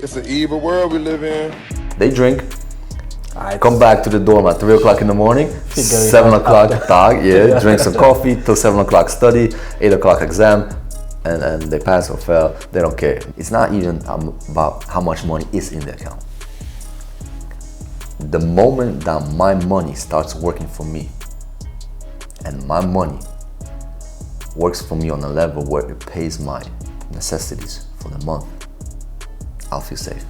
It's an evil world we live in. They drink, come back to the dorm at 3 o'clock in the morning, 7 o'clock tag, drink some coffee till 7 o'clock study, 8 o'clock exam, and they pass or fail, they don't care. It's not even about how much money is in the account. The moment that my money starts working for me, and my money works for me on a level where it pays my necessities for the month, I'll feel safe.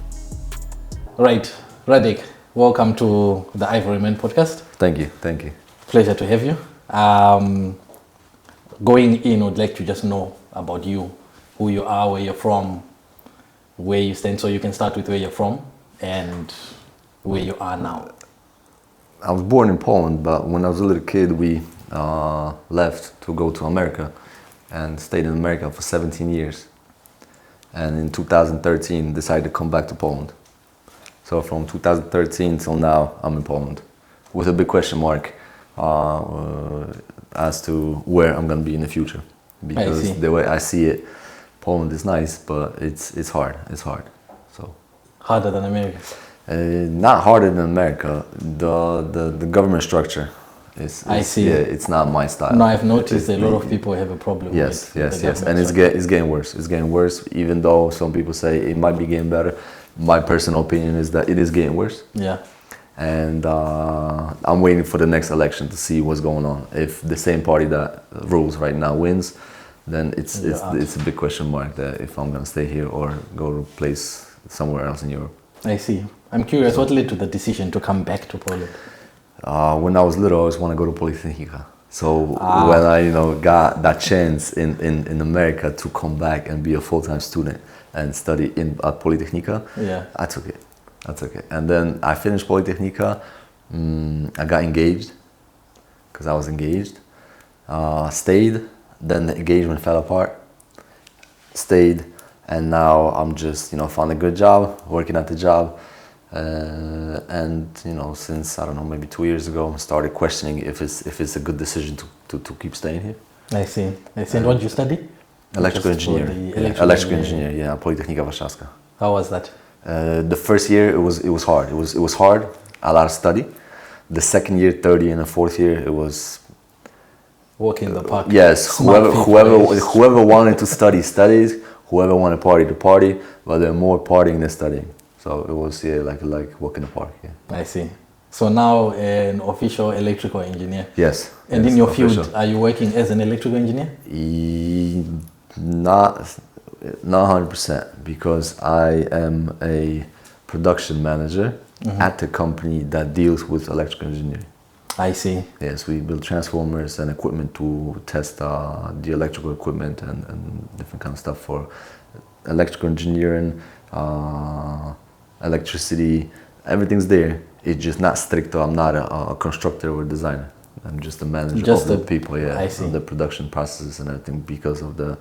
Right, Radek, welcome to the Ivorymen podcast. Thank you. Pleasure to have you. Going in, I'd like to just know about you, who you are, where you're from, where you stand, so you can start with where you're from and where you are now. I was born in Poland, but when I was a little kid, we left to go to America and stayed in America for 17 years. And in 2013, decided to come back to Poland. So from 2013 till now, I'm in Poland, with a big question mark as to where I'm gonna be in the future. Because the way I see it, Poland is nice, but it's hard. So harder than America? Not harder than America. The government structure is. I see. Yeah, it's not my style. No, I've noticed a lot of people have a problem. Yes, and it's getting worse. It's getting worse. Even though some people say it might be getting better, my personal opinion is that it is getting worse. Yeah. And I'm waiting for the next election to see what's going on. If the same party that rules right now wins, then it's a big question mark that if I'm gonna stay here or go to a place somewhere else in Europe. I see. I'm curious, what led to the decision to come back to Poland? When I was little, I always want to go to Polytechnica. So when I got that chance in America to come back and be a full-time student and study at Polytechnica, I took it. And then I finished Polytechnica. I got engaged because I was engaged. Stayed. Then the engagement fell apart. Stayed, and now I'm just found a good job, working at the job. And since I don't know, maybe 2 years ago, I started questioning if it's a good decision to keep staying here. I see. And what did you study? Electrical engineer. Electrical engineer. Yeah, Polytechnika Warszawska. How was that? The first year it was hard. It was hard. A lot of study. The second year, third year, and the fourth year it was walk in the park. Yes, whoever wanted to study studies. Whoever wanted to party to party, but they're more partying than studying. So it was like walk in the park. Yeah. I see. So now an official electrical engineer. Yes. And in your field, are you working as an electrical engineer? Not 100%, because I am a production manager at the company that deals with electrical engineering. I see. Yes, we build transformers and equipment to test the electrical equipment and different kind of stuff for electrical engineering, electricity. Everything's there. It's just not strict. I'm not a constructor or designer. I'm just a manager of the people. Yeah, of the production processes and everything, because of the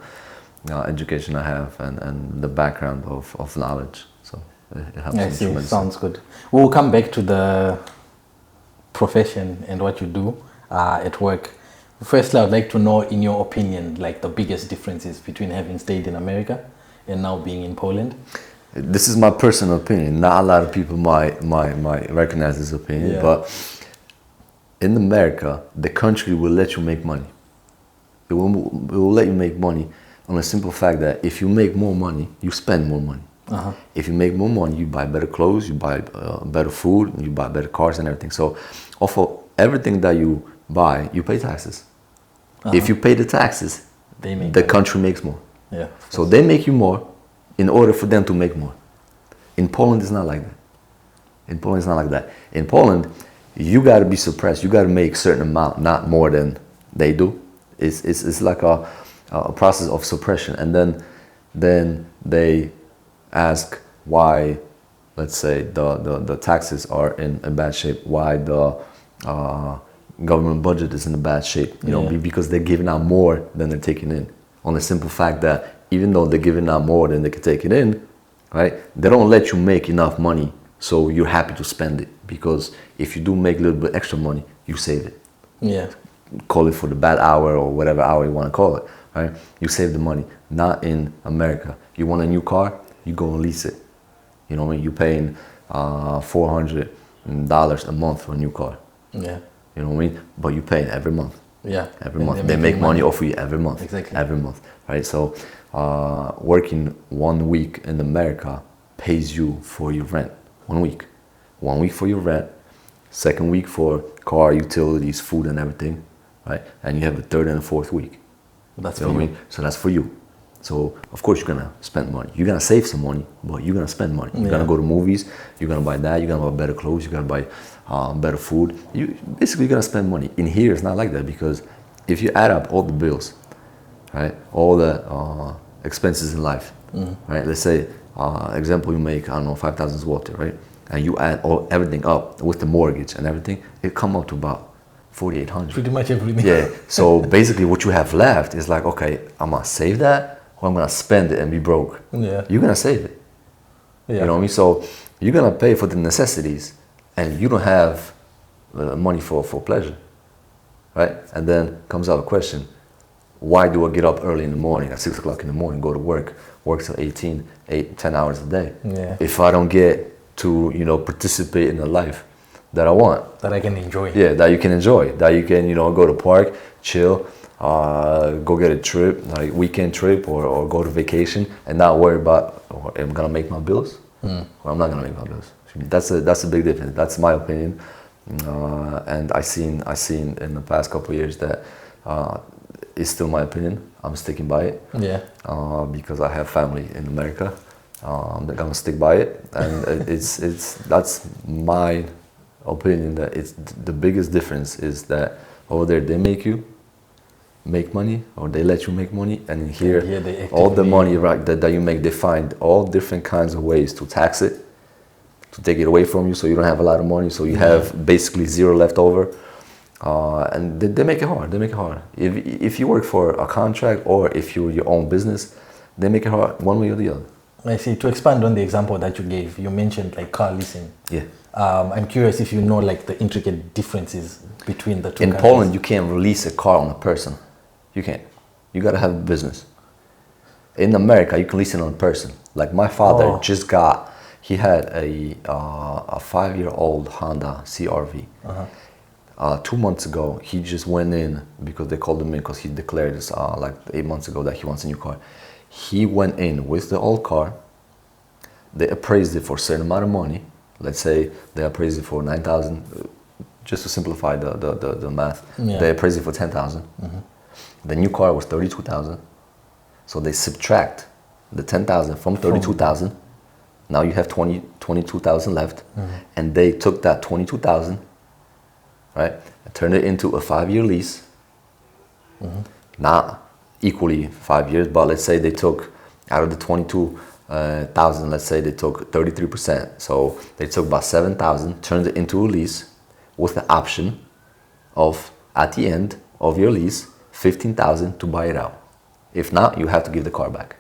education I have and the background of knowledge. So it helps. I see. Sounds good. We'll come back to the profession and what you do at work. Firstly, I'd like to know, in your opinion, like the biggest differences between having stayed in America and now being in Poland. This is my personal opinion. Not a lot of people might recognize this opinion, but in America, the country will let you make money. It will let you make money on a simple fact that if you make more money, you spend more money. If you make more money, you buy better clothes, you buy better food, you buy better cars and everything. So off of everything that you buy, you pay taxes. If you pay the taxes, the country makes more. Yeah. So they make you more in order for them to make more. In Poland, it's not like that. In Poland, you got to be suppressed. You got to make a certain amount, not more than they do. It's like a process of suppression. And then they ask why, let's say, the taxes are in a bad shape, why the government budget is in a bad shape, because they're giving out more than they're taking in, on the simple fact that even though they're giving out more than they can take it in, right, they don't let you make enough money so you're happy to spend it, because if you do make a little bit extra money, you save it. Yeah. Call it for the bad hour or whatever hour you want to call it, right? You save the money. Not in America. You want a new car, you go and lease it. You know what I mean? You're paying $400 a month for a new car. Yeah. You know what I mean? But you're paying every month. Yeah. Every And month. they're They make making money off of you every month. Exactly. Every month. Right? So working 1 week in America pays you for your rent. 1 week. 1 week for your rent. Second week for car, utilities, food and everything. Right? And you have the third and the fourth week. That's You know for what I you. mean? So that's for you. So of course you're gonna spend money. You're gonna save some money, but you're gonna spend money. You're gonna go to movies. You're gonna buy that. You're gonna buy better clothes. You're gonna buy better food. You basically you're gonna spend money. In here it's not like that because if you add up all the bills, right, all the expenses in life, right. Let's say example you make I don't know 5,000 zloty, right, and you add everything up with the mortgage and everything, it come up to about 4,800. Pretty much everything. Yeah. So basically, what you have left is like, okay, I'm gonna save that, or I'm gonna spend it and be broke. Yeah. You're gonna save it. Yeah. You know what I mean? So you're gonna pay for the necessities, and you don't have money for pleasure, right? And then comes out a question: why do I get up early in the morning at 6 o'clock in the morning, go to work till 10 hours a day? Yeah. If I don't get to participate in the life that I want. That I can enjoy. Yeah, that you can enjoy. That you can, go to park, chill, go get a trip, like weekend trip or go to vacation and not worry about, am I gonna make my bills? Or I'm not gonna make my bills. That's a big difference. That's my opinion. And I seen in the past couple of years that it's still my opinion. I'm sticking by it. Yeah. Because I have family in America. I'm gonna stick by it. And that's my opinion, that it's the biggest difference is that over there they make you make money, or they let you make money, and in here all the money that you make, they find all different kinds of ways to tax it, to take it away from you, so you don't have a lot of money, so you have basically zero left over. And they make it hard. They make it hard. If you work for a contract or if you're your own business, they make it hard one way or the other. I see. To expand on the example that you gave, you mentioned like car leasing. Yeah. I'm curious if you know like the intricate differences between the two In countries. Poland, you can't release a car on a person. You can't. You gotta have a business. In America, you can lease it on a person. Like my father he had a 5-year-old Honda CR-V. 2 months ago, he just went in because they called him in because he declared this like 8 months ago that he wants a new car. He went in with the old car. They appraised it for a certain amount of money. Let's say they appraised it for 9,000. Just to simplify the math, they appraised it for 10,000. The new car was 32,000. So they subtract the 10,000 from 32,000. Now you have 22,000 left, and they took that 22,000, right, and turned it into a 5-year lease. Not equally 5 years, but let's say they took out of the 22,000, let's say they took 33%. So they took about 7,000, turned it into a lease with the option of, at the end of your lease, 15,000 to buy it out. If not, you have to give the car back.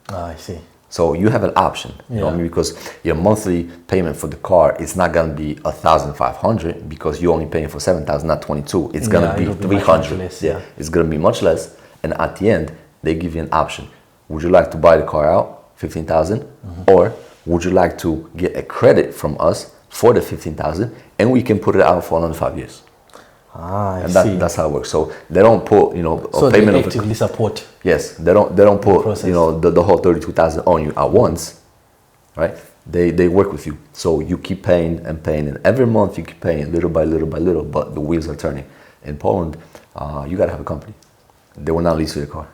I see. So you have an option, you know what I mean? Because your monthly payment for the car is not gonna be 1,500 because you're only paying for 7,000, not 22. It's gonna be 300. Less, It's gonna be much less. And at the end, they give you an option. Would you like to buy the car out, 15,000, or would you like to get a credit from us for the 15,000, and we can put it out for another 5 years? I And see. that's how it works. So they don't put, So a payment they of actively support. Yes, they don't put process. the whole 32,000 on you at once, right? They work with you, so you keep paying and paying, and every month you keep paying little by little by little, but the wheels are turning. In Poland, you gotta have a company. They will not lease you a car.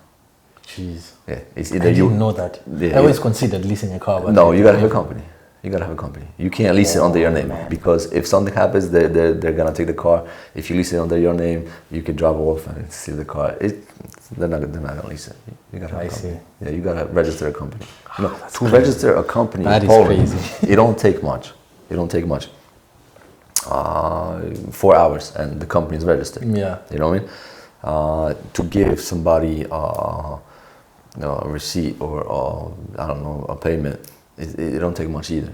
Jeez. Yeah, it's I either didn't know that. Yeah, I always considered leasing a car, but no, you gotta have a company. You gotta have a company. You can't lease it under your name, because if something happens, they're gonna take the car. If you lease it under your name, you can drive off and steal the car. They're not gonna lease it. You gotta have a company. Yeah, you gotta register a company. To register a company in Poland, crazy. it don't take much. It don't take much. 4 hours and the company is registered. Yeah. You know what I mean? To give somebody a receipt or I don't know, a payment, it don't take much either.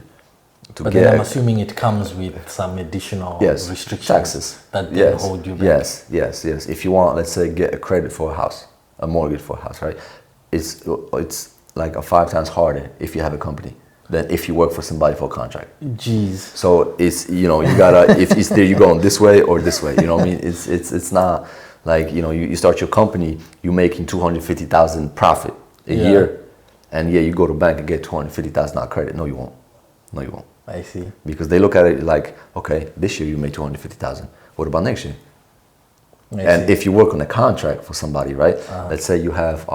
But then I'm assuming it comes with some additional restrictions, taxes that then hold you back. Yes. If you want, let's say, get a credit for a house, a mortgage for a house, right? It's like 5 times harder if you have a company. than if you work for somebody for a contract. Jeez. So it's, you know, you gotta, if it's there, you going this way or this way, you know what I mean? It's not like, you know, you start your company, you're making 250,000 profit a year, and you go to bank and get 250,000 credit. No, you won't. No, you won't. I see. Because they look at it like, okay, this year you made 250,000. What about next year? And if you work on a contract for somebody, right? Let's say you have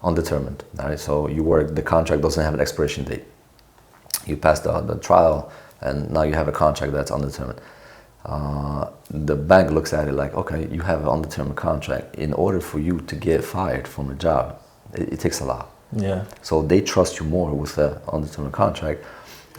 undetermined, right? So you work, the contract doesn't have an expiration date. You pass the trial, and now you have a contract that's undetermined. The bank looks at it like, okay, you have an undetermined contract. In order for you to get fired from a job, it takes a lot. Yeah. So they trust you more with an undetermined contract,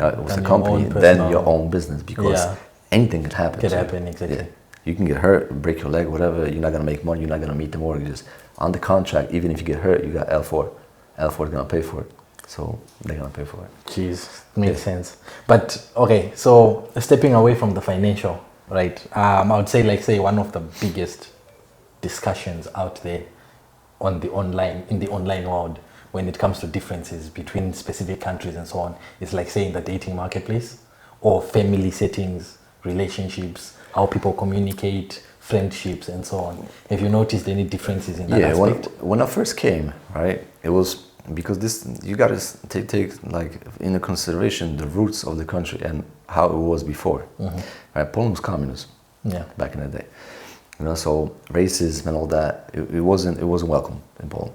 with a company, than your own business, because anything can happen. Could happen, exactly. Yeah. You can get hurt, break your leg, whatever. You're not gonna make money. You're not gonna meet the mortgages. On the contract, even if you get hurt, you got L4. L4 is gonna pay for it. So they're gonna pay for it. Jeez, makes sense. But okay, so stepping away from the financial, right? I would say, like, say one of the biggest discussions out there in the online world when it comes to differences between specific countries and so on, is like, say, in the dating marketplace or family settings, relationships, how people communicate, friendships, and so on. Have you noticed any differences in that aspect? When I first came, right, it was because this, you got to take like into consideration the roots of the country and how it was before. Right, Poland was communist. Back in the day, you know, so racism and all that, it wasn't welcome in Poland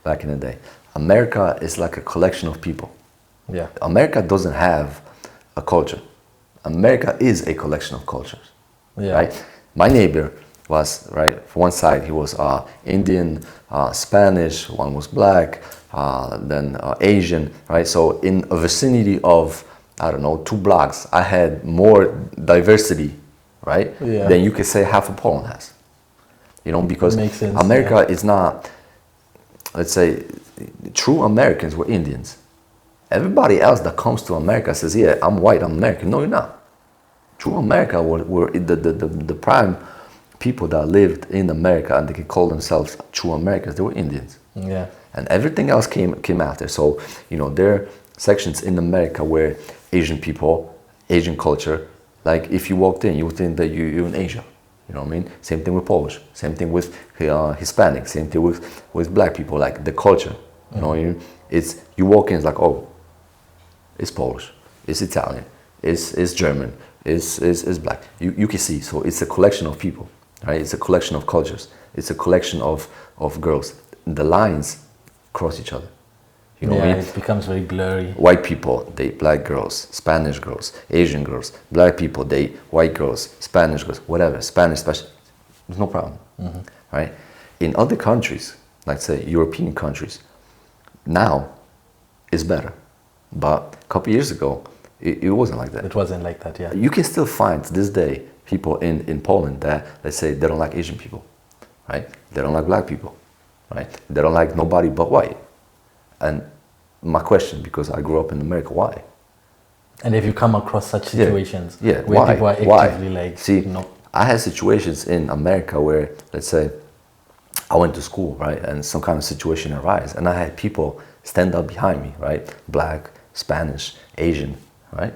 back in the day. America is like a collection of people. America doesn't have a culture. America is a collection of cultures. Right? My neighbor was, right, for one side he was Indian, Spanish, one was black, then Asian, right? So in a vicinity of, I don't know, 2 blocks, I had more diversity, right, than you could say half of Poland has. You know, because America is not, let's say, true Americans were Indians. Everybody else that comes to America says, yeah, I'm white, I'm American. No, you're not. True America were the prime people that lived in America, and they could call themselves true Americans. They were Indians. And everything else came after. So, you know, there are sections in America where Asian people, Asian culture, like if you walked in, you would think that you're in Asia. You know what I mean? Same thing with Polish. Same thing with Hispanic. Same thing with black people. Like the culture. You know what I mean? It's, you walk in, it's like, oh, it's Polish, it's Italian, it's German, it's black. You can see. So it's a collection of people, right? It's a collection of cultures. It's a collection of girls. The lines cross each other. You know what I mean? It becomes very blurry. White people date black girls, Spanish girls, Asian girls. Black people date white girls, Spanish girls, whatever. Spanish, there's no problem, right? In other countries, like say European countries, now it's better. But a couple years ago, it wasn't like that. It wasn't like that, yeah. You can still find to this day people in Poland that, let's say, they don't like Asian people, right? They don't like black people, right? They don't like nobody but white. And my question, because I grew up in America, why? And if you come across such situations where why? people are actively like, see, no. I had situations in America where, let's say, I went to school, right, and some kind of situation arose, and I had people stand up behind me, right, black, Spanish, Asian, right,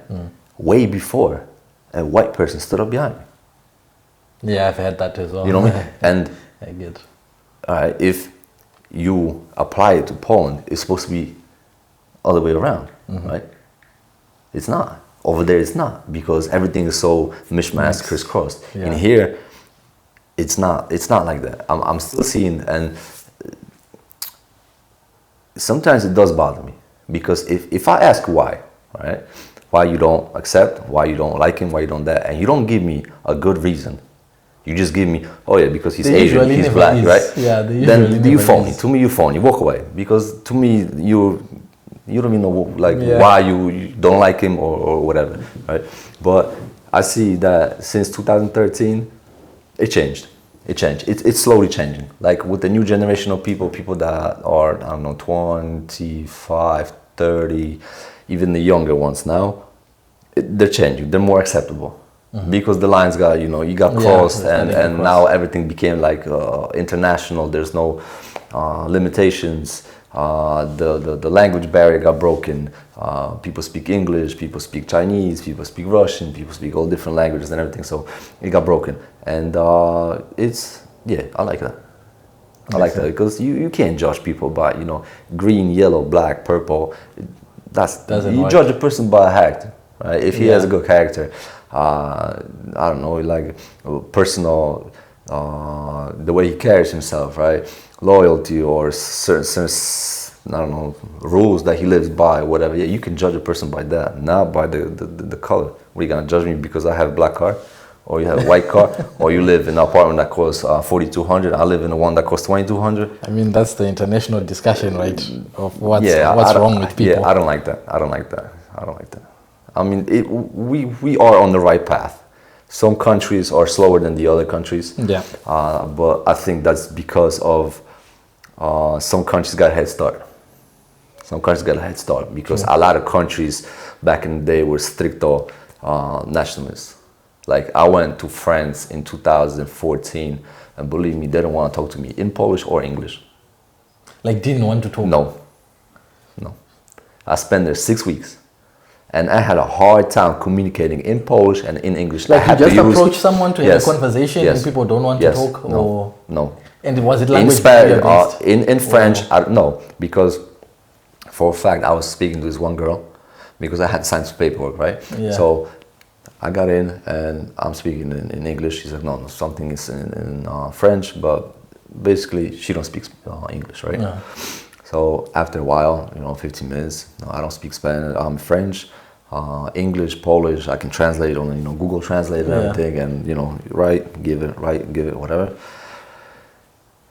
way before a white person stood up behind me. Yeah, I've had that as well. You know what I mean? And I get. If you apply it to Poland, it's supposed to be all the way around, right? It's not. Over there, it's not, because everything is so mishmash, crisscrossed. In here, it's not like that. I'm still seeing, and sometimes it does bother me, because if I ask why, right, why you don't accept, why you don't like him, why you don't that, and you don't give me a good reason, you just give me, oh yeah, because he's Asian, he's black, right? Yeah, then you phony. To me, you phony. Walk away, because to me, you don't even know like why you don't like him or whatever, right? But I see that since 2013, it changed. It's slowly changing. Like with the new generation of people that are, I don't know, 25, 30, even the younger ones now, they're changing. They're more acceptable. Because the lines got, you got crossed, and now everything became like international. There's no limitations. The language barrier got broken. People speak English, people speak Chinese, people speak Russian, people speak all different languages and everything. So it got broken, and I like that. I like that because you can't judge people by green, yellow, black, purple. You judge a person by a character, right? If he has a good character, I don't know, like personal, the way he carries himself, right? Loyalty or certain I don't know, rules that he lives by, whatever. Yeah, you can judge a person by that, not by the color. What are you gonna judge me because I have a black car, or you have a white car, or you live in an apartment that costs $4,200? I live in one that costs $2,200. I mean, that's the international discussion, right? Of what's wrong with people. Yeah, I don't like that. I mean, we are on the right path. Some countries are slower than the other countries. Yeah. But I think that's because of some countries got a head start. Because a lot of countries back in the day were stricto nationalists. Like I went to France in 2014, and believe me, they didn't want to talk to me in Polish or English. Like didn't want to talk? No. I spent there 6 weeks, and I had a hard time communicating in Polish and in English. Like you just approach someone to have a conversation and people don't want to talk? No. And was it language in French? I don't know, because for a fact I was speaking to this one girl because I had to sign some paperwork, right? Yeah. So I got in and I'm speaking in English. She's like, no, something is in French, but basically she don't speak English, right? Yeah. So after a while, 15 minutes, I don't speak Spanish, I'm French, English, Polish, I can translate on Google Translate and everything, and give it, whatever.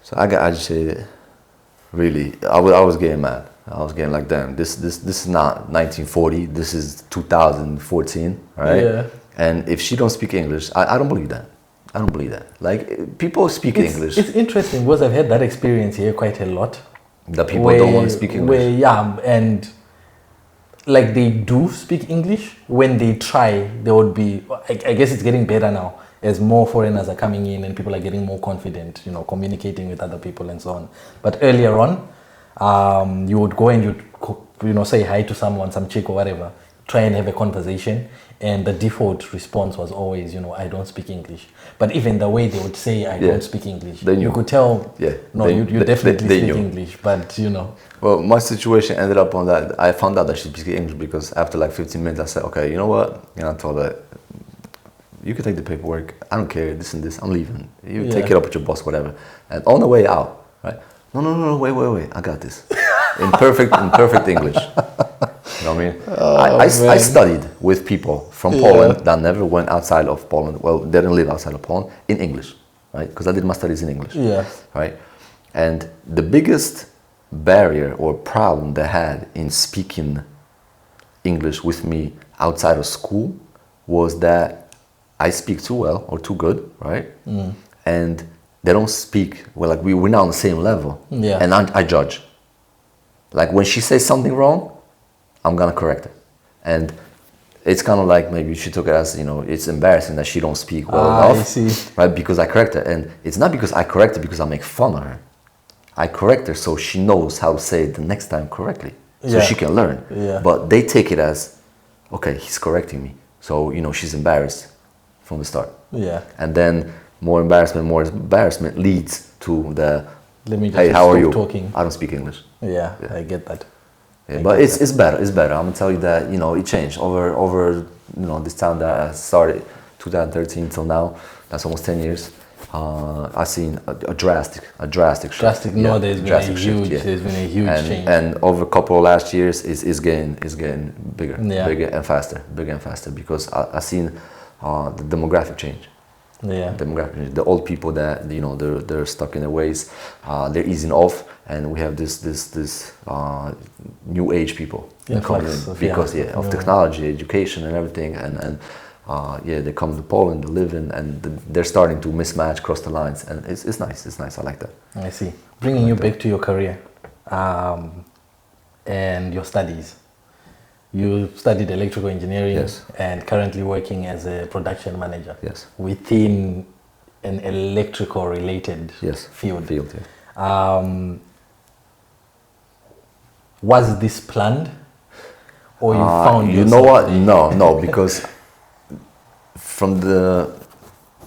So I got agitated. Really, I was getting mad. I was getting like, damn, this is not 1940. This is 2014, right? Yeah. And if she don't speak English, I don't believe that. Like people speak English. It's interesting because I've had that experience here quite a lot. That people don't want to speak English. And like they do speak English. When they try, they would be. I guess it's getting better now as more foreigners are coming in and people are getting more confident, communicating with other people and so on. But earlier on, you would go and you'd say hi to someone, some chick or whatever, try and have a conversation, and the default response was always, I don't speak English. But even the way they would say, I don't speak English, you could tell, you definitely speak English, but Well, my situation ended up on that. I found out that she speaks English because after like 15 minutes, I said, okay, you know what? I told her, you can take the paperwork. I don't care, this and this. I'm leaving. You take it up with your boss, whatever. And on the way out, right? No, wait. I got this. In perfect English. You know what I mean? I studied with people from Poland that never went outside of Poland. Well, they didn't live outside of Poland in English, right? Because I did my studies in English. Yeah. Right? And the biggest barrier or problem they had in speaking English with me outside of school was that I speak too well or too good, right? And they don't speak well. Like we're not on the same level. Yeah. And I judge. Like when she says something wrong, I'm gonna correct it. And it's kind of like maybe she took it as it's embarrassing that she don't speak well enough, I see. right? Because I correct her, and it's not because I correct her because I make fun of her. I correct her so she knows how to say it the next time correctly, so she can learn. Yeah. But they take it as, okay, he's correcting me, so she's embarrassed from the start. Yeah. And then more embarrassment leads to the, let me just hey, how are you? Talking. I don't speak English. Yeah, I get that. Yeah, but it's better. I'm gonna tell you that it changed over this time that I started 2013 till now. That's almost 10 years. I've seen a drastic shift. No, there's been a huge change. And over a couple of last years is getting bigger and faster because I've seen the demographic change. Yeah. The old people that they're stuck in their ways, they're easing off, and we have this new age people coming in because of technology, education, and everything, and they come to Poland, they live in, and they're starting to mismatch, cross the lines, and it's nice. It's nice. I like that. I see. Bringing you back to your career, and your studies. You studied electrical engineering and currently working as a production manager within an electrical related field. Was this planned? Or you found You know yourself what? No, because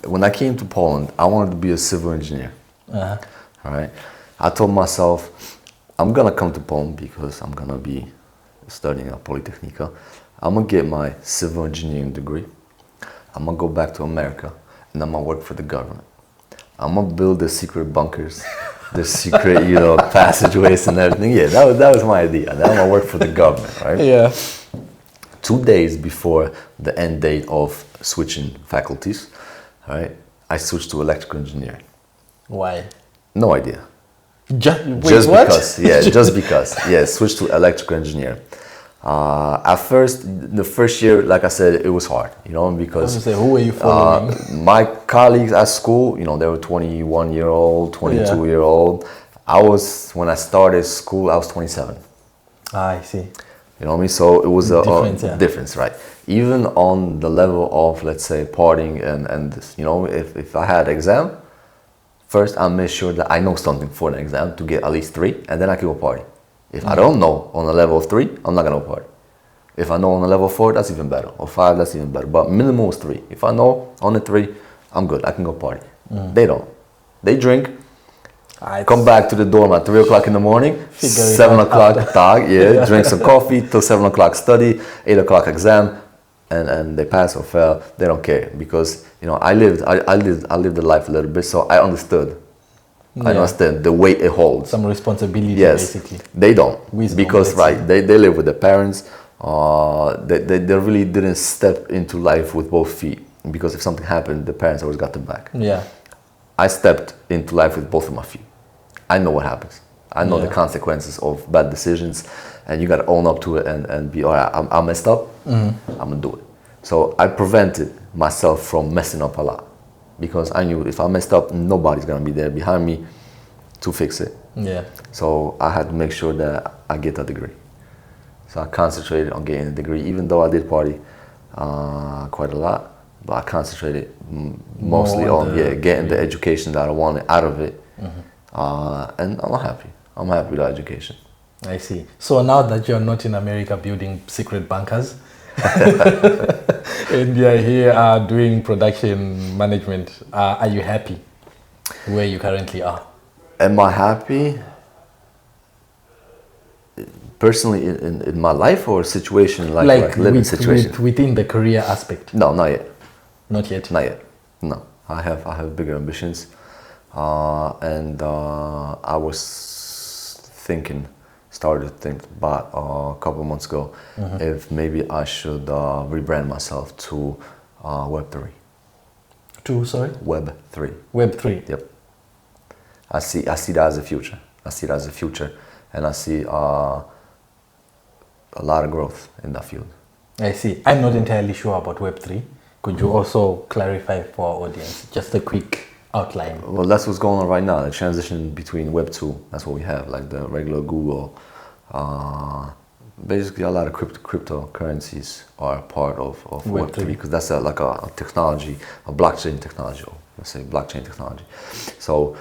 when I came to Poland, I wanted to be a civil engineer. Uh-huh. All right. I told myself, I'm gonna come to Poland because I'm gonna be studying at Polytechnica. I'm gonna get my civil engineering degree. I'm gonna go back to America and I'm gonna work for the government. I'm gonna build the secret bunkers, the secret, passageways and everything. Yeah, that was my idea. And I'm gonna work for the government, right? Yeah. 2 days before the end date of switching faculties, all right, I switched to electrical engineering. Why? No idea. Just what? Because. Yeah, just because. Yeah, switched to electrical engineering. At first, the first year, like I said, it was hard, because I was gonna say, who were you following? my colleagues at school, they were 21-year-old, 22-year-old. When I started school, I was 27. I see. You know what I mean? So it was a Difference, difference, right? Even on the level of, let's say, partying and this, if I had exam, first I made sure that I know something for the exam to get at least 3, and then I can go party. If I don't know on a level of 3, I'm not gonna go party. If I know on a level 4, that's even better. Or 5, that's even better. But minimum is 3. If I know on a 3, I'm good. I can go party. They don't. They drink. Come back to the dorm at 3 o'clock in the morning, 7 o'clock tag, drink some coffee till 7 o'clock study, 8 o'clock exam, and they pass or fail. They don't care because I lived the life a little bit, so I understood. I understand the weight it holds. Some responsibility, yes, basically. they don't Wisdom, because they live with their parents. They really didn't step into life with both feet because if something happened, the parents always got them back. Yeah. I stepped into life with both of my feet. I know what happens. I know the consequences of bad decisions, and you got to own up to it and be, all right, I messed up, I'm going to do it. So I prevented myself from messing up a lot because I knew if I messed up, nobody's going to be there behind me to fix it. Yeah. So I had to make sure that I get a degree. So I concentrated on getting a degree, even though I did party quite a lot, but I concentrated mostly on getting the education that I wanted out of it. And I'm happy. I'm happy with the education. I see. So now that you're not in America building secret bunkers, and you're here doing production management, are you happy where you currently are? Am I happy? Personally, in my life or situation, like living situation? Within the career aspect? No, not yet. Not yet? Not yet. No, I have bigger ambitions. And I was started to think about a couple months ago if maybe I should rebrand myself to Web3. To, sorry? Web3. Web3. Yep. I see that as a future. And I see a lot of growth in that field. I see. I'm not entirely sure about Web3. Could you also clarify for our audience, just a quick outline? Well, that's what's going on right now, the transition between Web 2, that's what we have, like the regular Google. Basically, a lot of cryptocurrencies are part of Web 3 because that's like a technology, a blockchain technology, or let's say blockchain technology. So,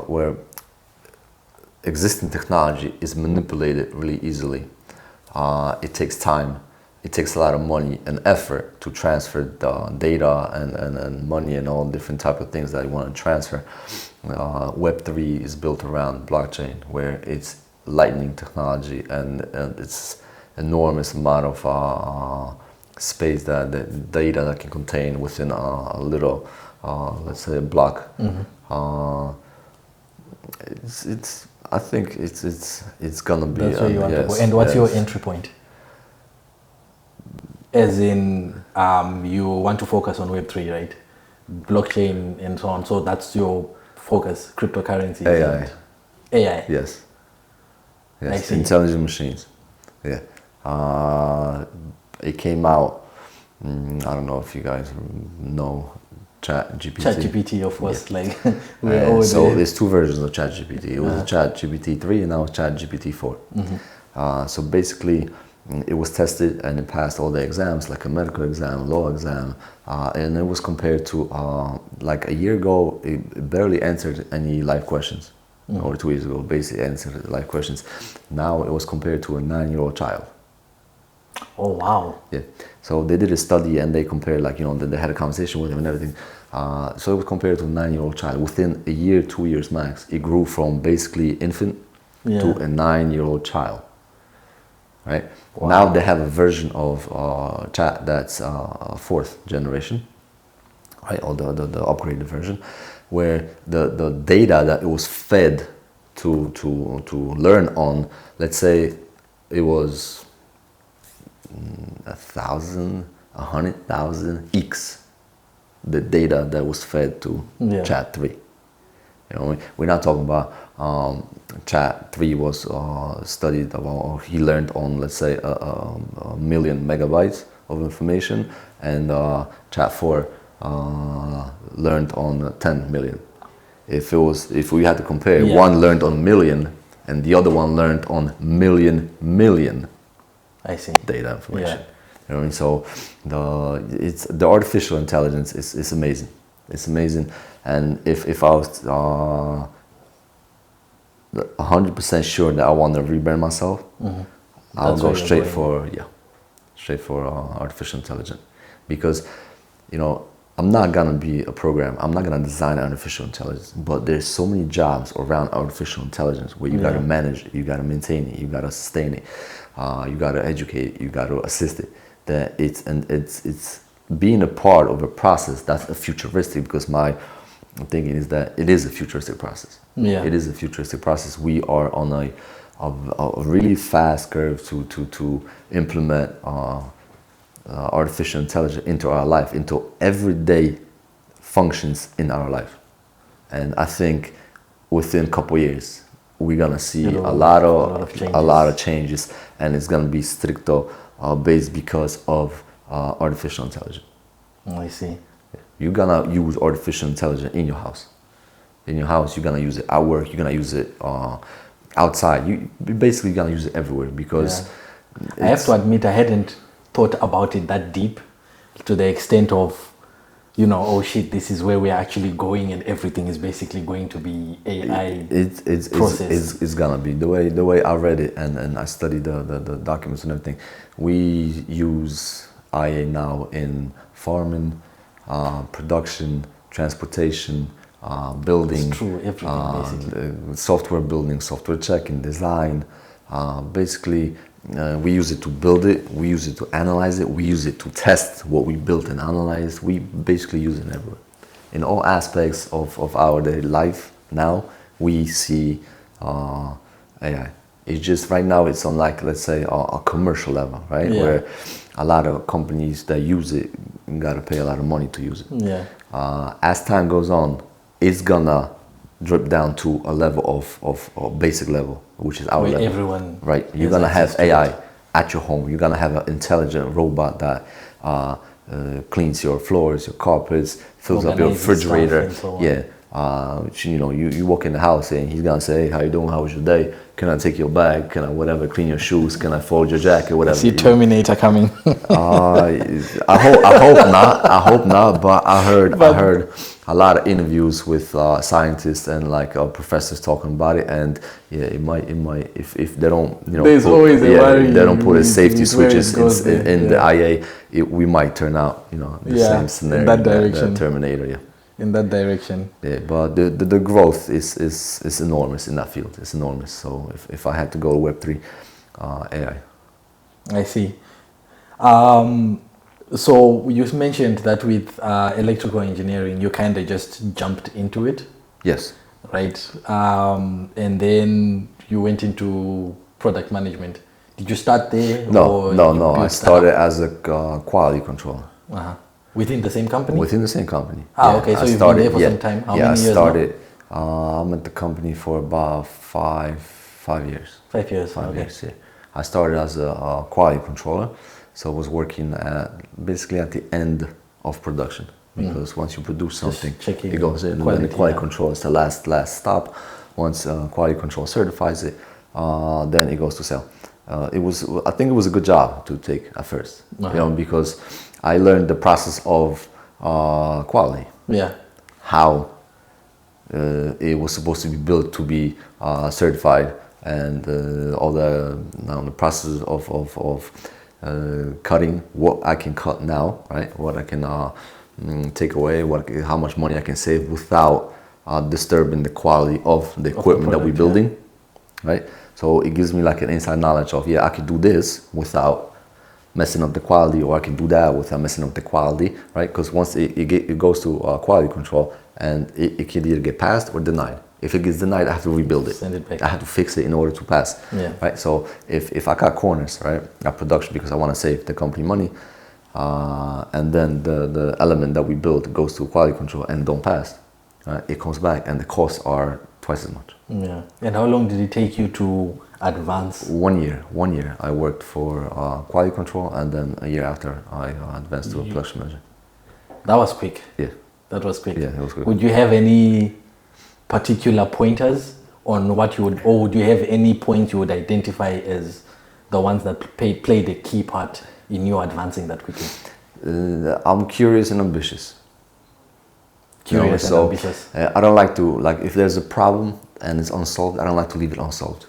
where existing technology is manipulated really easily, it takes time. It takes a lot of money and effort to transfer the data and money and all different type of things that you want to transfer. Web3 is built around blockchain, where it's lightning technology and it's enormous amount of space that the data that can contain within a little, let's say, a block. I think it's gonna be. That's where you want to go. And what's your entry point? As in, you want to focus on Web3, right? Blockchain and so on. So that's your focus, cryptocurrencies. AI. AI. Yes. I see. Intelligent machines. Yeah. It came out. I don't know if you guys know ChatGPT. ChatGPT, of course. Yeah. Like we're over so there. there's 2 versions of ChatGPT. It was ChatGPT 3 and now it's ChatGPT 4. So basically, it was tested and it passed all the exams, like a medical exam, law exam, and it was compared to like a year ago. It barely answered any live questions. or 2 years ago, basically answered life questions. Now it was compared to a 9-year-old child. Oh, wow. Yeah. So they did a study and they compared, like, they had a conversation with him and everything. So it was compared to a 9-year-old child. Within a year, 2 years max, it grew from basically infant to a 9-year-old child. Right? Wow. Now they have a version of chat that's fourth generation, right? Or the upgraded version, where the data that it was fed to learn on, let's say it was 1,000, 100,000 X, the data that was fed to chat 3. We're not talking about chat 3 was studied about, or he learned on, let's say, a million megabytes of information, and chat 4 learned on 10 million. If we had to compare, one learned on million and the other one learned on million I see. data information. So the artificial intelligence is amazing. It's amazing. And if I was 100% sure that I want to rebrand myself, I'll go straight for artificial intelligence, because I'm not gonna be a programmer. I'm not gonna design artificial intelligence, but there's so many jobs around artificial intelligence where you gotta manage it, you gotta maintain it, you gotta sustain it, you gotta educate it, you gotta assist it. That it's being a part of a process that's a futuristic, because my thinking is that it is a futuristic process. It is a futuristic process. We are on a really fast curve to implement artificial intelligence into our life, into everyday functions in our life. And I think within a couple of years, we're gonna see a lot of changes, and it's gonna be stricto based because of artificial intelligence. I see. You're gonna use artificial intelligence in your house. In your house, you're gonna use it at work. You're gonna use it outside. You basically gonna use it everywhere, because I have to admit, I hadn't thought about it that deep, to the extent of, oh shit, this is where we're actually going, and everything is basically going to be AI process. It's gonna be the way I read it, and I studied the documents and everything. We use IA now in farming, production, transportation, building, it's true, everything basically. Software building, software checking, design. Basically, we use it to build it, we use it to analyze it, we use it to test what we built and analyzed. We basically use it everywhere. In all aspects of our daily life now, we see AI. It's just right now it's on, like, let's say a commercial level, right? Where a lot of companies that use it gotta pay a lot of money to use it. As time goes on, it's gonna drip down to a level of basic level, which is our where level. Everyone, right? You're gonna have AI at your home. You're gonna have an intelligent robot that cleans your floors, your carpets, fills up your refrigerator. So you walk in the house and he's gonna say, "Hey, how you doing? How was your day? Can I take your bag? Can I whatever? Clean your shoes? Can I fold your jacket? Whatever." I see Terminator coming. I hope not. But I heard a lot of interviews with scientists and professors talking about it, and it might if they don't there's always a worry. They don't put a safety switches in the IA, we might turn out the same scenario in that direction. The Terminator. In that direction. Yeah, but the growth is enormous in that field. It's enormous. So if I had to go to Web3, AI. I see. So you mentioned that with electrical engineering, you kind of just jumped into it. Yes. Right. And then you went into product management. Did you start there? No. I started as a quality controller. Within the same company? Within the same company. Okay. So you've been there for some time. How many years? I started. I'm at the company for about 5 years. 5 years. 5 years. Yeah. I started as a quality controller, so I was working basically at the end of production, because once you produce something, it goes in, and then the quality control is the last stop. Once quality control certifies it, then it goes to sell. I think it was a good job to take at first, because I learned the process of quality. Yeah. How it was supposed to be built to be certified, and all the process of cutting what I can cut now, right? What I can take away, how much money I can save without disturbing the quality of the equipment that we're building, right? So it gives me like an inside knowledge of, yeah, I could do this without messing up the quality, or I can do that without messing up the quality, right? Because once it goes to quality control, and it can either get passed or denied. If it gets denied, I have to rebuild it. Send it back. I have to fix it in order to pass, right? So if I cut corners, right, at production, because I want to save the company money, and then the element that we build goes to quality control and don't pass, right, it comes back and the costs are twice as much. Yeah. And how long did it take you to advance? 1 year. 1 year. I worked for quality control, and then a year after I advanced to a production manager. That was quick. Yeah. That was quick. Yeah, it was quick. Would you have any particular pointers on what you would, or would you have any points you would identify as the ones that played a key part in you advancing that quickly? I'm curious and ambitious. Curious and ambitious. I don't like to, like, if there's a problem and it's unsolved, I don't like to leave it unsolved.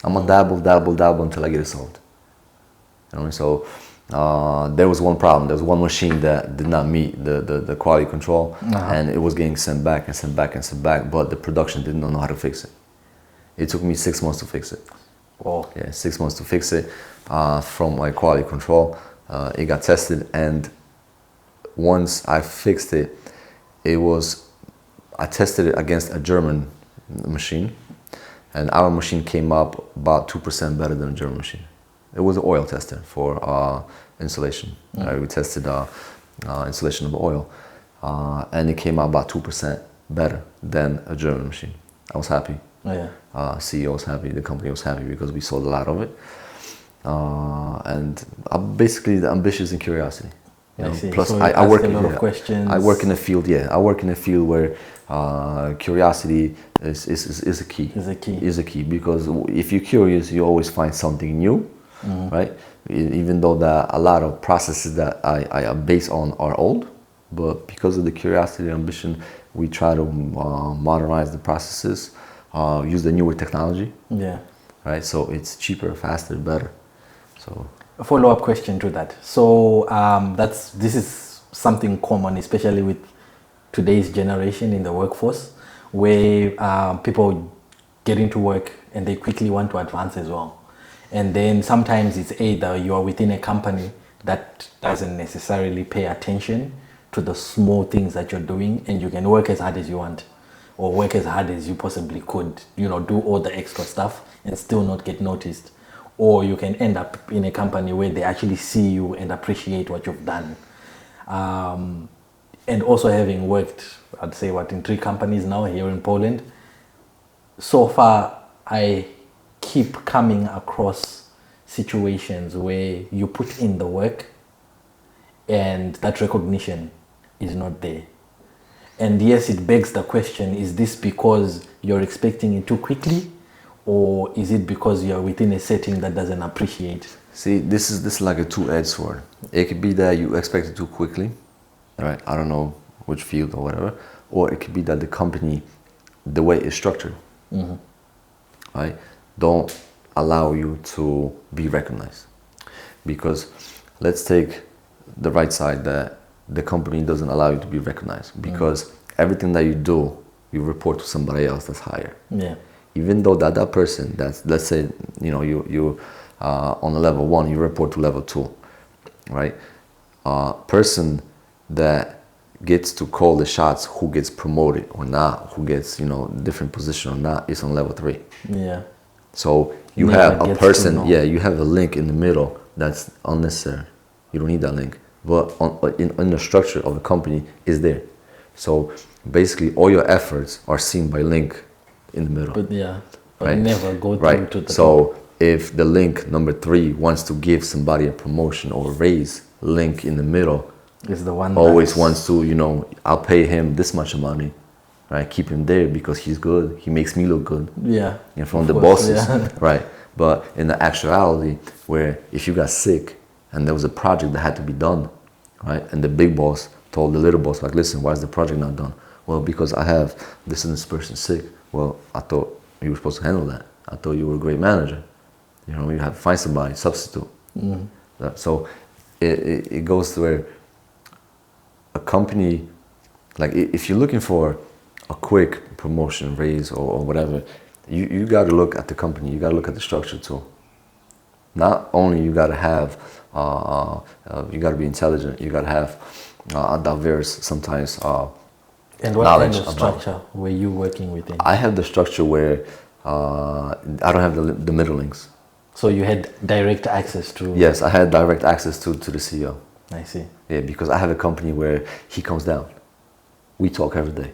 I'm gonna dabble until I get it solved. You know, so there was one problem. There was one machine that did not meet the quality control, and it was getting sent back, but the production didn't know how to fix it. It took me 6 months to fix it. Oh. Yeah, 6 months to fix it from my quality control. It got tested, and once I fixed it, I tested it against a German machine, and our machine came up about 2% better than a German machine. It was an oil tester for insulation. We tested insulation of oil, and it came out about 2% better than a German machine. I was happy. Oh, yeah. CEO was happy, the company was happy, because we sold a lot of it. And I'm basically ambitious and curiosity. You know? Plus, so I work a lot of questions. I work in a field. Yeah, I work in a field where curiosity is a key. Is a key, because if you're curious, you always find something new, right? Even though a lot of processes that I base on are old, but because of the curiosity and ambition, we try to modernize the processes, use the newer technology. Yeah. Right. So it's cheaper, faster, better. So. A follow-up question to that. So this is something common, especially with today's generation in the workforce, where people get into work and they quickly want to advance as well. And then sometimes it's either you are within a company that doesn't necessarily pay attention to the small things that you're doing, and you can work as hard as you want, or work as hard as you possibly could, you know, do all the extra stuff and still not get noticed. Or you can end up in a company where they actually see you and appreciate what you've done. And also having worked, I'd say, in 3 companies now here in Poland, so far I keep coming across situations where you put in the work and that recognition is not there. And yes, it begs the question, is this because you're expecting it too quickly? Or is it because you're within a setting that doesn't appreciate? See, this is like a two-edged sword. It could be that you expect it too quickly, right? I don't know which field or whatever. Or it could be that the company, the way it's structured, right, don't allow you to be recognized. Because let's take the right side, that the company doesn't allow you to be recognized, because everything that you do, you report to somebody else that's higher. Yeah. Even though that person, that's, let's say, you know, you on a level 1, you report to level 2, right? Person that gets to call the shots, who gets promoted or not, who gets, you know, different position or not, is on level 3. Yeah. So you have a person, you have a link in the middle that's unnecessary. You don't need that link. But in the structure of the company is there. So basically all your efforts are seen by link in the middle. But never go through to the So if the link number 3 wants to give somebody a promotion or a raise, link in the middle is the one always wants to, you know, I'll pay him this much money, right? Keep him there because he's good. He makes me look good. Yeah. In front of the bosses, right? But in the actuality, where if you got sick and there was a project that had to be done, right? And the big boss told the little boss, like, listen, why is the project not done? Well, because I have this and this person sick. Well, I thought you were supposed to handle that. I thought you were a great manager. You know, you have to find somebody, substitute. So it goes to where a company, like if you're looking for a quick promotion, raise, or whatever, you got to look at the company. You got to look at the structure too. Not only you got to have, you got to be intelligent. You got to have diverse sometimes. And what kind of structure were you working within? I have the structure where I don't have the middlings. So you had direct access to... Yes, I had direct access to the CEO. I see. Yeah, because I have a company where he comes down. We talk every day.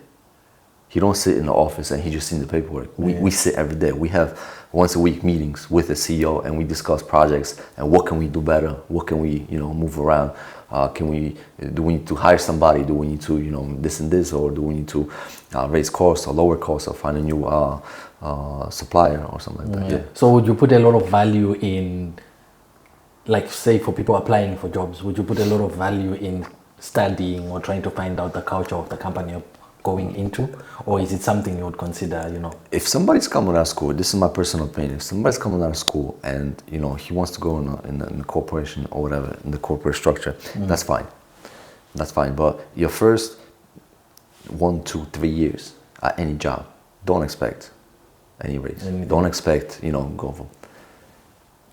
He don't sit in the office and he just sees the paperwork. We sit every day. We have once a week meetings with the CEO and we discuss projects and what can we do better? What can we, move around? Do we need to hire somebody? Do we need to, this and this? Or do we need to raise costs or lower costs or find a new supplier or something like that? Yeah. So would you put a lot of value in, like say for people applying for jobs, would you put a lot of value in studying or trying to find out the culture of the company you're going into? Or is it something you would consider, If somebody's coming out of school, this is my personal opinion, if somebody's coming out of school and, he wants to go in the corporation or whatever, in the corporate structure, that's fine. That's fine. But your first 1, 2, 3 years at any job, don't expect any raise. Don't expect, go for.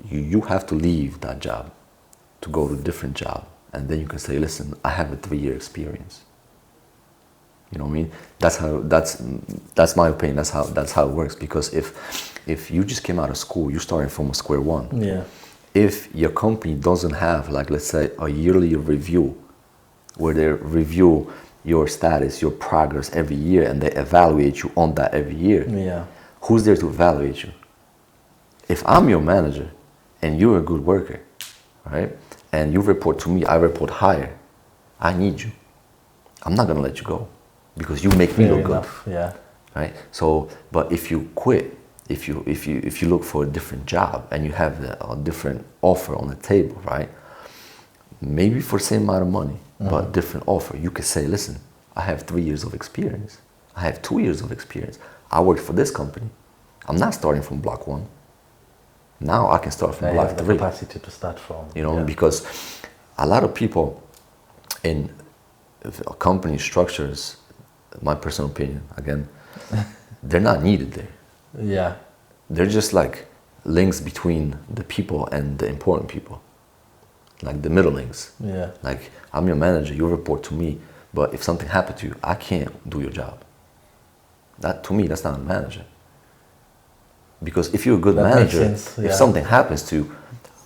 You have to leave that job to go to a different job. And then you can say, listen, I have a 3-year experience. You know what I mean? That's my opinion. That's how it works. Because if you just came out of school, you're starting from a square one. Yeah. If your company doesn't have, like, let's say, a yearly review where they review your status, your progress every year, and they evaluate you on that every year. Yeah. Who's there to evaluate you? If I'm your manager and you're a good worker, right? And you report to me, I report higher. I need you. I'm not gonna let you go because you make me look good. Yeah. Right. So, but if you quit, if you look for a different job and you have a different offer on the table, right? Maybe for the same amount of money, but different offer. You could say, listen, I have 3 years of experience. I have 2 years of experience. I worked for this company. I'm not starting from block 1. Now I can start from block 3. The capacity to start from. Because a lot of people in company structures, my personal opinion, again, they're not needed there. Yeah. They're just like links between the people and the important people. Like the middle links. Yeah. Like, I'm your manager, you report to me, but if something happened to you, I can't do your job. That, to me, that's not a manager. Because if you're a good manager, if something happens to you,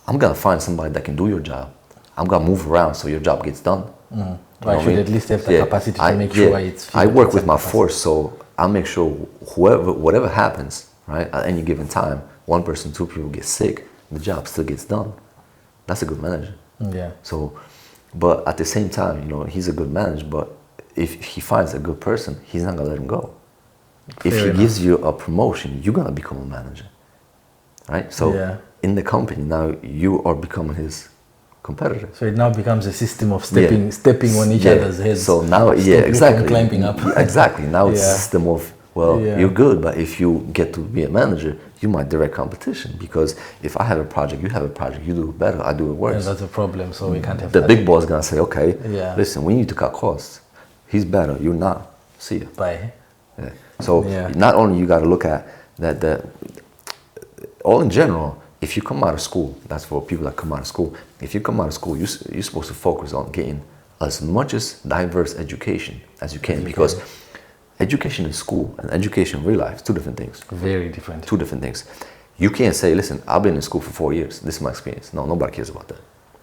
I'm gonna find somebody that can do your job. I'm gonna move around so your job gets done. I should at least have the capacity to make sure it's... I work with my force, so I make sure whatever happens, right, at any given time, 1 person, 2 people get sick, the job still gets done. That's a good manager. Yeah. So, but at the same time, he's a good manager, but if he finds a good person, he's not gonna let him go. If he gives you a promotion, you're gonna become a manager, right? So in the company now, you are becoming his competitor. So it now becomes a system of stepping on each other's heads. So now, exactly. Climbing up. Exactly. Now it's a system of, you're good, but if you get to be a manager, you might direct competition, because if I have a project, you have a project, you do it better, I do it worse. And that's a problem, so we can't have the big boss is gonna say, okay, listen, we need to cut costs. He's better, you're not. See ya. Bye. Yeah. So not only you got to look at that, all in general, if you come out of school, that's for people that come out of school. If you come out of school, you're supposed to focus on getting as much as diverse education as you can, because education in school and education in real life is 2 different things. Very different. 2 different things. You can't say, listen, I've been in school for 4 years. This is my experience. No, nobody cares about that.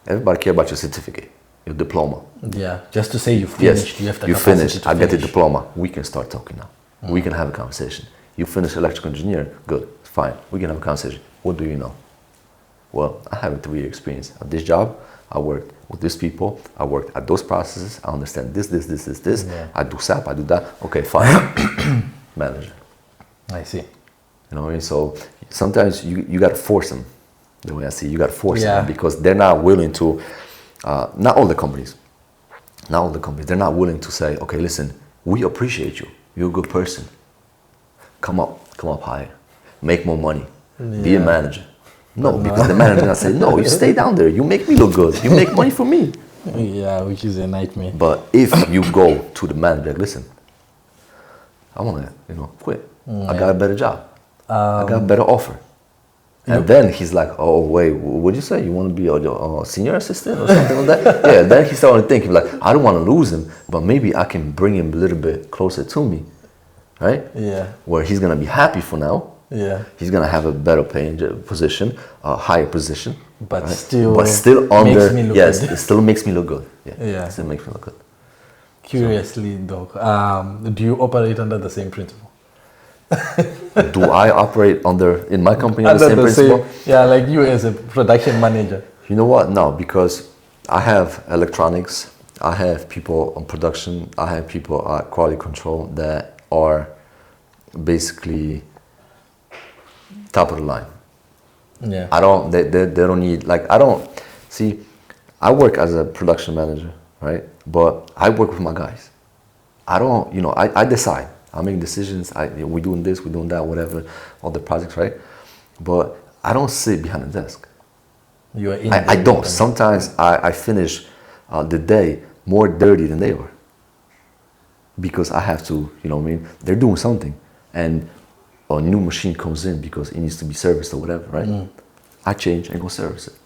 Everybody cares about your certificate, your diploma. Yeah, just to say you finished, you have the capacity finished. I get the diploma. We can start talking now. We can have a conversation. You finish electrical engineer, good, fine. We can have a conversation. What do you know? Well, I have a 3-year experience at this job. I worked with these people. I worked at those processes. I understand this. Yeah. I do SAP, I do that. Okay, fine. Manager. I see. You know what I mean? So sometimes you got to force them. The way I see it, you got to force them, because they're not willing to, not all the companies, they're not willing to say, okay, listen, We appreciate you. You're a good person. Come up higher. Make more money. Be a manager. No, because the manager gonna say, no, you stay down there. You make me look good. You make money for me. Yeah, which is a nightmare. But if you go to the manager, like, listen, I want to, quit. I got a better job. I got a better offer. And then he's like, oh, wait, what'd you say? You want to be a senior assistant or something like that? Yeah, then he started thinking, like, I don't want to lose him, but maybe I can bring him a little bit closer to me, right? Yeah. Where he's going to be happy for now. Yeah. He's going to have a better paying position, a higher position. But right? still under, makes me look yes, good. it still makes me look good. Yeah. It still makes me look good. Curiously, Doc, do you operate under the same principle? Do I operate in my company Under the same principle? Yeah, like you as a production manager. You know what? No, because I have electronics, I have people on production, I have people at quality control that are basically top of the line. Yeah. They don't need, like, I work as a production manager, right? But I work with my guys. I decide. I make decisions. We're doing this, we're doing that, whatever, all the projects, right? But I don't sit behind the desk. You are in. I don't. Sometimes I finish the day more dirty than they are. Because I have to, they're doing something. And a new machine comes in because it needs to be serviced or whatever, right? I change and go service it,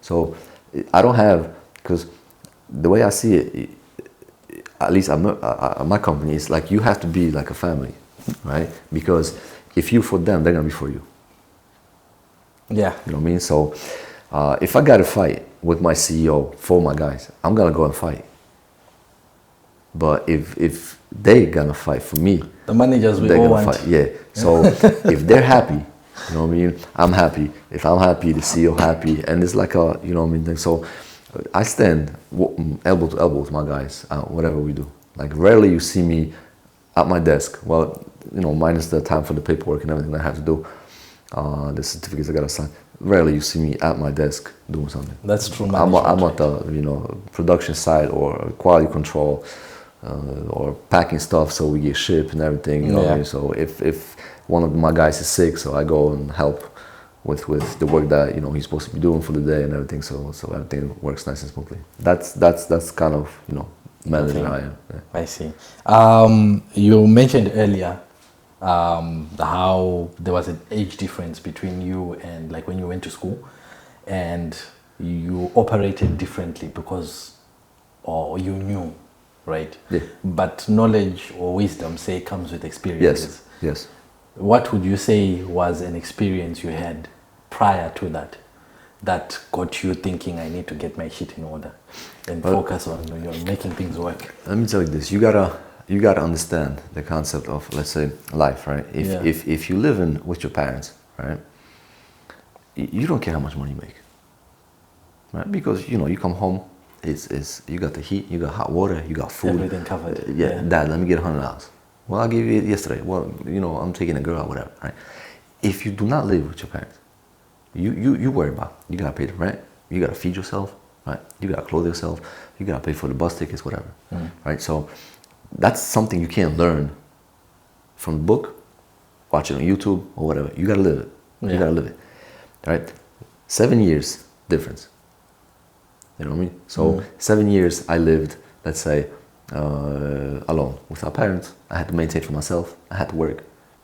So I don't have, because the way I see it, at least at my company, it's like you have to be like a family, right? Because if you're for them, they're going to be for you. Yeah. You know what I mean? So if I got to fight with my CEO for my guys, I'm going to go and fight. But if they going to fight for me, the managers will they're all going to want. fight. Yeah. So if they're happy, you know what I mean? I'm happy. If I'm happy, the CEO happy. And it's like a, you know what I mean? So I stand elbow to elbow with my guys, whatever we do. Like rarely you see me at my desk. Well, minus the time for the paperwork and everything that I have to do, the certificates I gotta sign. Rarely you see me at my desk doing something. That's true. I'm at the production side or quality control or packing stuff so we get shipped and everything. You know what I mean? So if one of my guys is sick, so I go and help with the work that he's supposed to be doing for the day and everything, so everything works nice and smoothly. That's kind of manager I am. Yeah. I see. You mentioned earlier how there was an age difference between you and like when you went to school, and you operated differently or you knew, right? Yeah. But knowledge or wisdom, say, comes with experiences. Yes. What would you say was an experience you had prior to that got you thinking, I need to get my shit in order and focus on making things work? Let me tell you this: you gotta understand the concept of, let's say, life, right? If you live with your parents, right, you don't care how much money you make, right? Because you come home, it's you got the heat, you got hot water, you got food, everything covered. Dad, let me get $100. Well, I gave you it yesterday. Well, I'm taking a girl or whatever, right? If you do not live with your parents, you worry about, you gotta pay the rent, you gotta feed yourself, right? You gotta clothe yourself, you gotta pay for the bus tickets, whatever, right? So that's something you can't learn from the book, watch it on YouTube or whatever. You gotta live it. You gotta live it, right? 7 years difference. You know what I mean? So 7 years I lived, let's say, alone without parents. I had to maintain for myself. I had to work.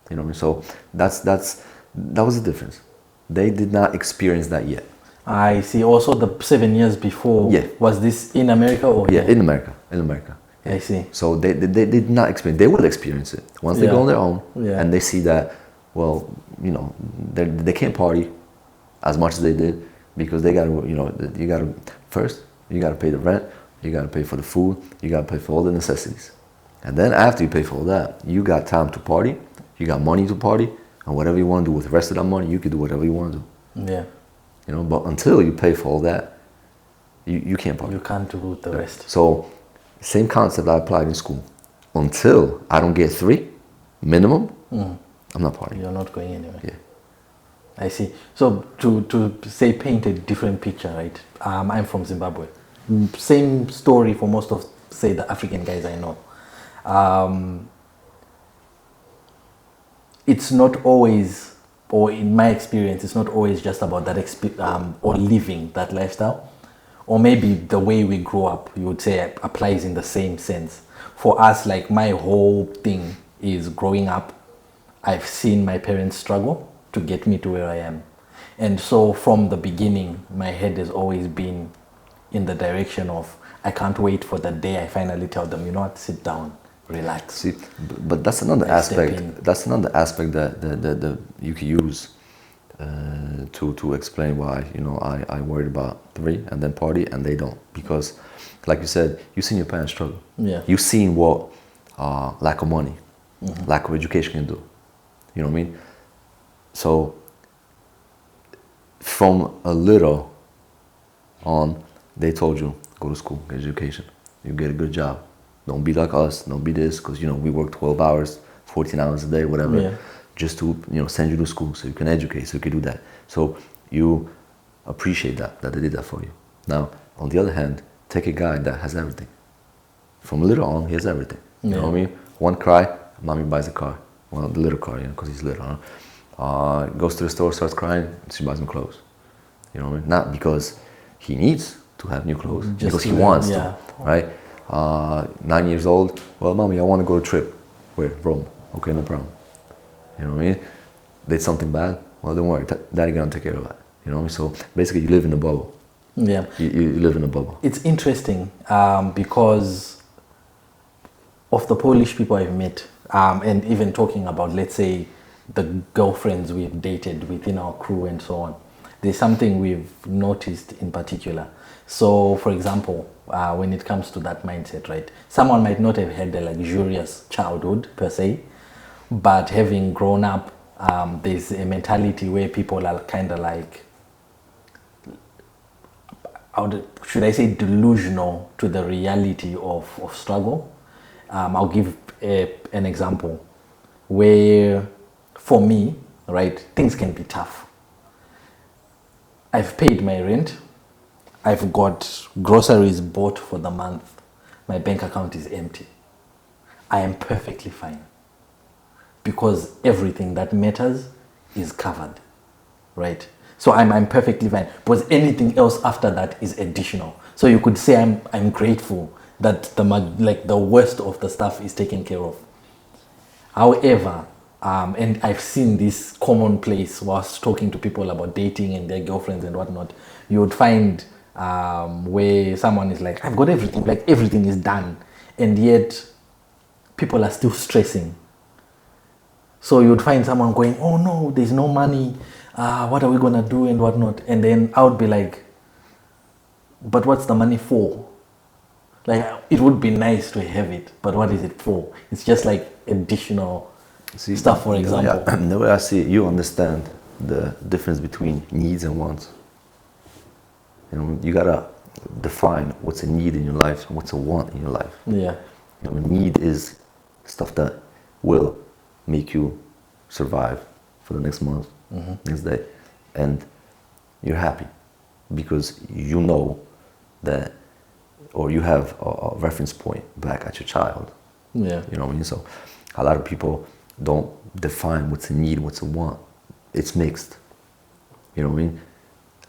You know what I mean? So that was the difference. They did not experience that yet. I see. Also, the 7 years before. Yeah. Was this in America or? Yeah, in America. Yeah. I see. So they did not experience. They will experience it once they go on their own, and they see that. Well, they can't party as much as they did because they got to. You got to first. You got to pay the rent. You got to pay for the food. You got to pay for all the necessities. And then after you pay for all that, you got time to party. You got money to party. And whatever you want to do with the rest of that money, you can do whatever you want to do. Yeah. But until you pay for all that, you can't party. You can't do the rest. So, same concept I applied in school. Until I don't get 3 minimum, I'm not partying. You're not going anywhere. Yeah. I see. So to say paint a different picture, right? I'm from Zimbabwe. Same story for most of, say, the African guys I know. It's not always, or in my experience, it's not always just about that or living that lifestyle. Or maybe the way we grow up, you would say, applies in the same sense. For us, like my whole thing is growing up, I've seen my parents struggle to get me to where I am. And so from the beginning, my head has always been in the direction of, I can't wait for the day I finally tell them, you know what, sit down, relax. See, but that's another aspect. That's another aspect that you can use to explain why I worried about 3 and then party and they don't, because like you said, you've seen your parents struggle. Yeah. You've seen what lack of money, lack of education can do. You know what I mean? So from a little on, they told you, go to school, get education, you get a good job. Don't be like us, don't be this, because we work 12 hours, 14 hours a day, whatever, just to send you to school so you can educate, so you can do that. So you appreciate that they did that for you. Now, on the other hand, take a guy that has everything. From little on, he has everything. You know what I mean? One cry, mommy buys a car. Well, the little car, because he's little. Goes to the store, starts crying, she buys him clothes. You know what I mean? Not because he needs to have new clothes, just because he wants to, right? 9 years old, well, mommy, I want to go to a trip. Where? Rome. Okay, no problem. You know what I mean? Did something bad? Well, don't worry, daddy gonna take care of that. You know what I mean? So basically, you live in a bubble. Yeah. You live in a bubble. It's interesting because of the Polish people I've met, and even talking about, let's say, the girlfriends we've dated within our crew and so on. There's something we've noticed in particular. So, for example, when it comes to that mindset, right? Someone might not have had a luxurious childhood per se, but having grown up, there's a mentality where people are kind of like, should I say, delusional to the reality of struggle. I'll give an example where, for me, right, things can be tough. I've paid my rent. I've got groceries bought for the month. My bank account is empty. I am perfectly fine because everything that matters is covered, right? So I'm perfectly fine because anything else after that is additional. So you could say I'm grateful that the worst of the stuff is taken care of. However, and I've seen this commonplace whilst talking to people about dating and their girlfriends and whatnot. You would find where someone is like, I've got everything, like everything is done, and yet people are still stressing. So you would find someone going, oh no, there's no money, what are we gonna do and whatnot, and then I would be like, but what's the money for? Like, it would be nice to have it, but what is it for? It's just like additional stuff, for example. The way I see it, you understand the difference between needs and wants. You gotta define what's a need in your life and what's a want in your life. Yeah. Need is stuff that will make you survive for the next month, next day, and you're happy because you know that, or you have a reference point back at your child. Yeah. You know what I mean? So a lot of people don't define what's a need, what's a want. It's mixed. You know what I mean?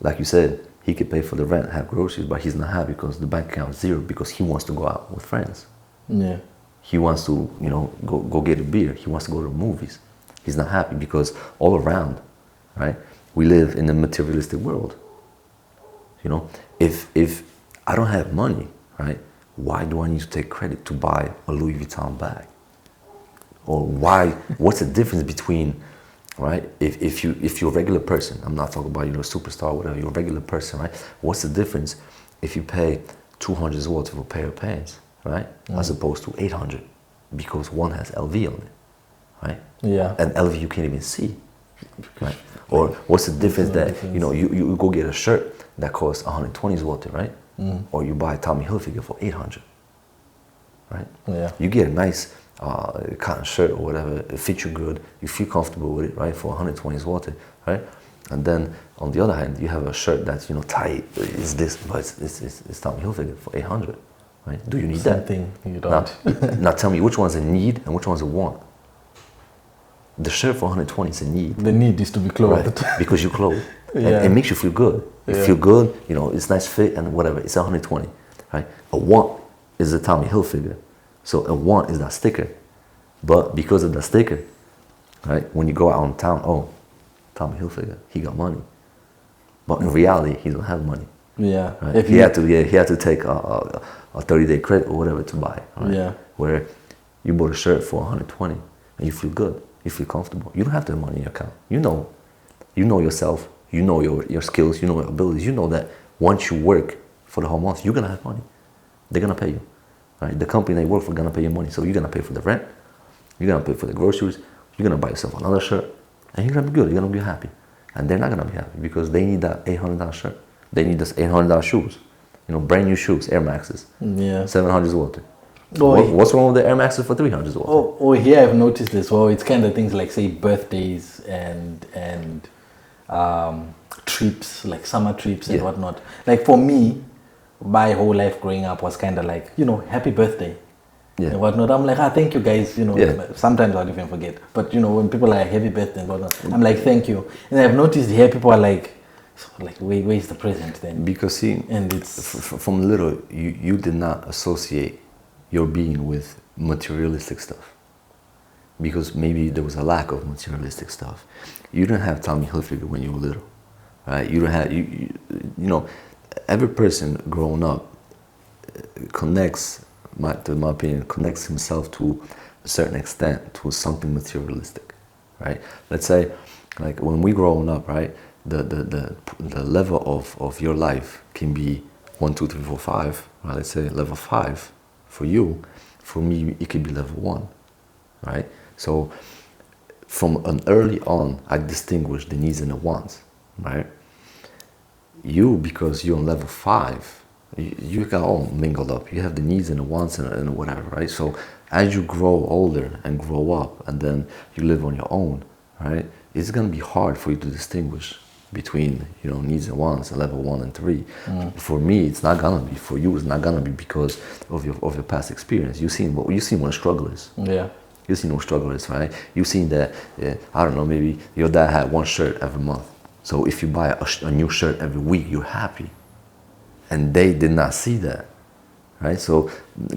Like you said, he could pay for the rent, have groceries, but he's not happy because the bank account is zero because he wants to go out with friends. Yeah. He wants to, go get a beer. He wants to go to the movies. He's not happy because all around, right? We live in a materialistic world. If I don't have money, right? Why do I need to take credit to buy a Louis Vuitton bag? Or what's the difference between, right? If you're a regular person, I'm not talking about, a superstar or whatever, you're a regular person, right? What's the difference if you pay 200 zloty for a pair of pants, right? As opposed to 800 because one has LV on it, right? Yeah. And LV you can't even see, right? Or what's the difference you go get a shirt that costs 120 zloty, right? Or you buy Tommy Hilfiger for 800, right? Yeah. You get a nice cotton shirt or whatever, it fits you good, you feel comfortable with it, right? For 120 zloty, right? And then on the other hand, you have a shirt that's tight, is this, but it's Tommy Hilfiger for 800. right? Do you need that? Something you don't. Now tell me which one's a need and which one's a want. The shirt for 120 is a need. The need is to be clothed. Right, because you clothe. And Yeah. it makes you feel good. You Yeah. feel good, you know, it's nice fit and whatever. It's 120, right? A want is a Tommy Hilfiger. So a want is that sticker. But because of the sticker, right, when you go out in town, oh, Tommy Hilfiger, he got money. But in reality, he don't have money. Yeah. Right? If He you- had to take a 30-day credit or whatever to buy. Right? Yeah. Where you bought a shirt for 120 and you feel good, you feel comfortable. You don't have to have money in your account. You know yourself, you know your skills, you know your abilities. You know that once you work for the whole month, you're gonna have money. They're gonna pay you. Right? The company that you work for gonna pay you money. So you're gonna pay for the rent, you're gonna pay for the groceries, you're gonna buy yourself another shirt, and you're gonna be good, you're gonna be happy. And they're not gonna be happy because they need that $800 shirt. They need this $800 shoes. You know, brand new shoes, Air Maxes. Yeah. 700 water. Oh, What's wrong with the Air Maxes for 300 water? Here I've noticed as well. It's kind of things like, say, birthdays and trips, like summer trips and Yeah. whatnot. Like for me, my whole life growing up was kind of like, happy birthday Yeah. and whatnot. I'm like, thank you guys. Yeah. Sometimes I'll even forget. But when people are like, happy birthday and whatnot, I'm like, thank you. And I've noticed here people are like, where's the present then? Because see, And it's from little, you did not associate your being with materialistic stuff. Because maybe there was a lack of materialistic stuff. You didn't have Tommy Hilfiger when you were little, right? You don't have, you know, every person growing up connects, to my opinion, connects himself to a certain extent to something materialistic, right? Let's say, like when we growing up, right, the level of your life can be 1, 2, 3, 4, 5, right? Let's say level 5 for you. For me, it could be level 1, right? So from an early on, I distinguish the needs and the wants, right? You, because you're on level 5, you got all mingled up. You have the needs and the wants and whatever, right? So as you grow older and grow up, and then you live on your own, right? It's gonna be hard for you to distinguish between needs and wants and level 1 and 3. For me, it's not gonna be. For you, it's not gonna be because of your past experience. You've seen what a struggle is. yeah. You've seen what struggle is, right? You've seen that, I don't know, maybe your dad had one shirt every month. So if you buy a new shirt every week, you're happy. And they did not see that, right? So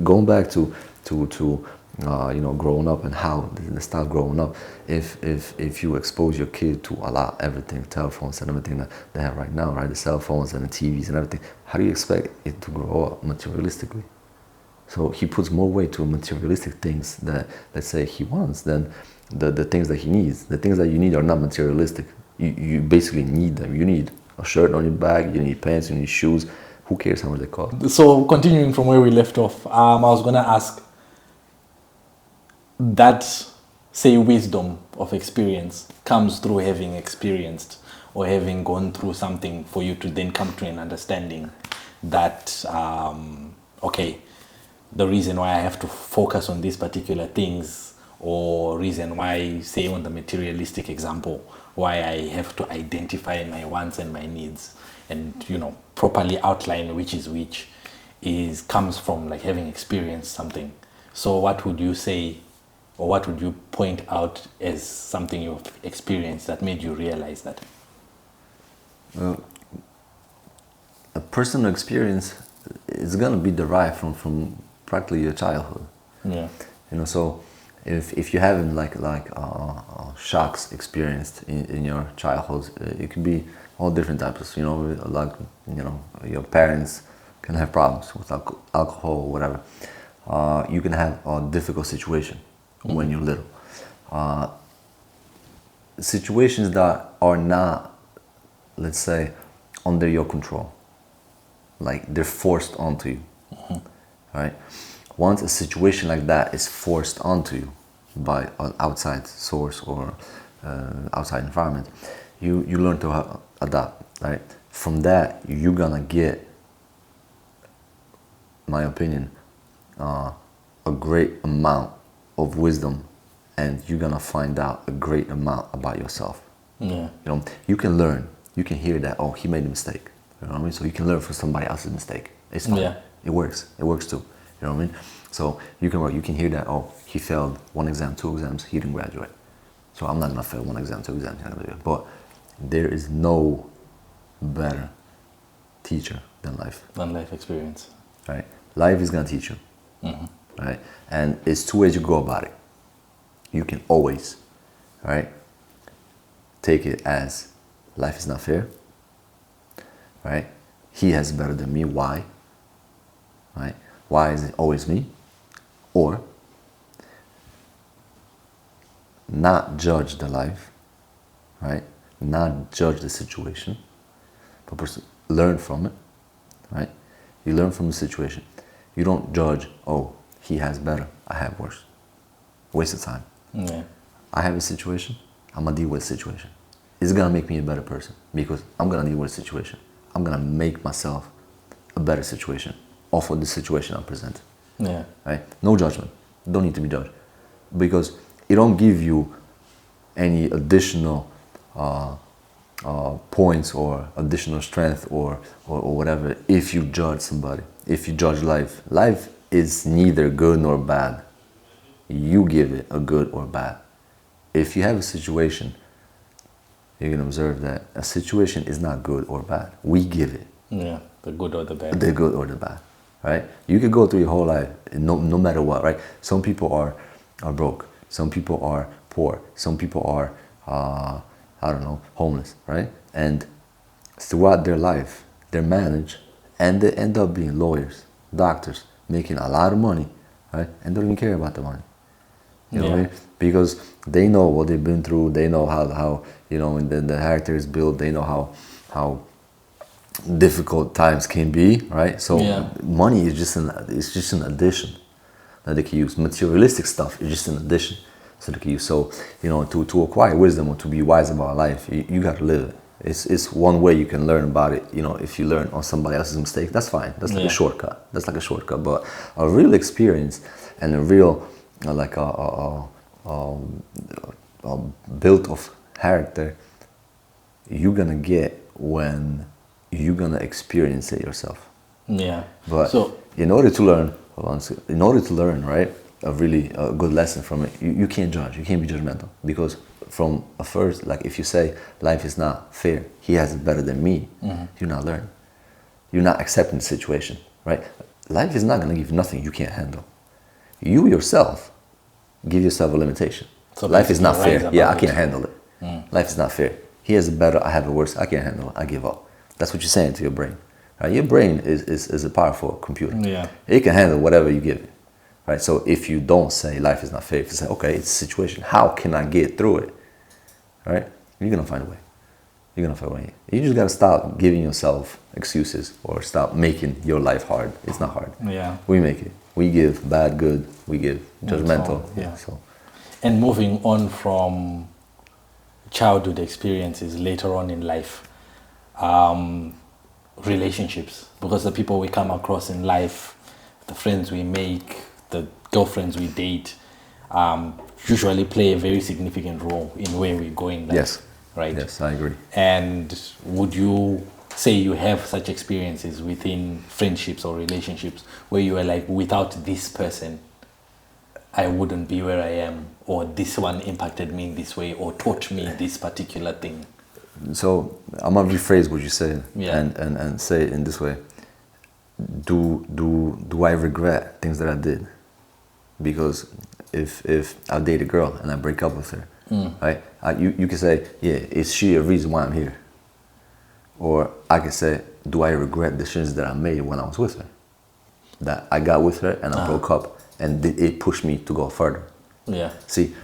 going back to growing up and how the stuff growing up, if you expose your kid to everything, telephones and everything that they have right now, right? The cell phones and the TVs and everything, how do you expect it to grow up materialistically? So he puts more weight to materialistic things that, let's say, he wants than the things that he needs. The things that you need are not materialistic. You basically need them. You need a shirt on your back, you need pants, you need shoes. Who cares how much they cost? So continuing from where we left off, I was going to ask that, say, wisdom of experience comes through having experienced or having gone through something for you to then come to an understanding that, okay, the reason why I have to focus on these particular things, or reason why, say on the materialistic example, why I have to identify my wants and my needs and properly outline which is which, comes from like having experienced something. So what would you say, or what would you point out as something you've experienced that made you realize that? A personal experience is gonna be derived from practically your childhood. Yeah. So if you haven't like shocks experienced in your childhood, it could be all different types. Your parents can have problems with alcohol or whatever. You can have a difficult situation when you're little. Situations that are not, let's say, under your control, like they're forced onto you, right? Once a situation like that is forced onto you by an outside source or outside environment, you learn to adapt, right? From that, you're gonna get, my opinion, a great amount of wisdom, and you're gonna find out a great amount about yourself. Yeah. You can learn, you can hear that, he made a mistake. You know what I mean? So you can learn from somebody else's mistake. It's fine. Yeah. It works too. You know what I mean? So you can work, you can hear that, oh, he failed 1 exam, 2 exams, he didn't graduate. So I'm not gonna fail 1 exam, 2 exams, but there is no better teacher than life. Than life experience. Right? Life is gonna teach you. Right? And it's 2 ways you go about it. You can always, right, take it as life is not fair. Right? He has better than me. Why? Right? Why is it always me? Or not judge the life, right? Not judge the situation, but learn from it, right? You learn from the situation. You don't judge, oh, he has better, I have worse. Waste of time. Yeah. I have a situation, I'm gonna deal with the situation. It's gonna make me a better person because I'm gonna deal with the situation. I'm gonna make myself a better situation off of the situation I'm presented. Yeah. Right? No judgment. Don't need to be judged because it don't give you any additional points or additional strength or whatever if you judge somebody. If you judge life, life is neither good nor bad. You give it a good or bad. If you have a situation, you can observe that a situation is not good or bad. We give it. Yeah, the good or the bad. The good or the bad, right? You could go through your whole life, no matter what, right? Some people are broke. Some people are poor. Some people are, I don't know, homeless, right? And throughout their life, they manage and they end up being lawyers, doctors, making a lot of money, right? And don't even care about the money. You know what I mean? Because they know what they've been through. They know how you know, and then the character is built. They know how difficult times can be, right? So money is just an addition that they can use. Materialistic stuff is just an addition so they can use. So, you know, to acquire wisdom or to be wise about life, you got to live it. It's one way you can learn about it. You know, if you learn on somebody else's mistake, that's fine. That's like a shortcut. That's like a shortcut. But a real experience and a real built of character, you're gonna get when you're gonna experience it yourself. Yeah. But so in order to learn, right, a really good lesson from it, you can't judge. You can't be judgmental because from a first, like if you say life is not fair, he has it better than me, you're not learning. You're not accepting the situation, right? Life is not gonna give nothing you can't handle. You yourself give yourself a limitation. So life is not fair. Yeah, I can't handle it. Life is not fair. He has it better, I have it worse. I can't handle it. I give up. That's what you're saying to your brain. Right? Your brain is a powerful computer. Yeah. It can handle whatever you give it. Right? So if you don't say life is not fair, if you say, okay, it's a situation, how can I get through it? Right? You're gonna find a way. You're gonna find a way. You just gotta stop giving yourself excuses or stop making your life hard. It's not hard. Yeah. We make it. We give bad good. We give judgmental. Yeah. So. And moving on from childhood experiences later on in life, relationships, because the people we come across in life, the friends we make, the girlfriends we date, usually play a very significant role in where we're going. Yes. Right? Yes, I agree. And would you say you have such experiences within friendships or relationships where you are like, without this person, I wouldn't be where I am, or this one impacted me in this way, or taught me this particular thing? So I'm gonna rephrase what you said Yeah. and say it in this way. Do I regret things that I did? Because if I date a girl and I break up with her, right? You can say, yeah, is she a reason why I'm here? Or I can say, do I regret decisions that I made when I was with her? That I got with her and I broke up, and it pushed me to go further. Yeah. See,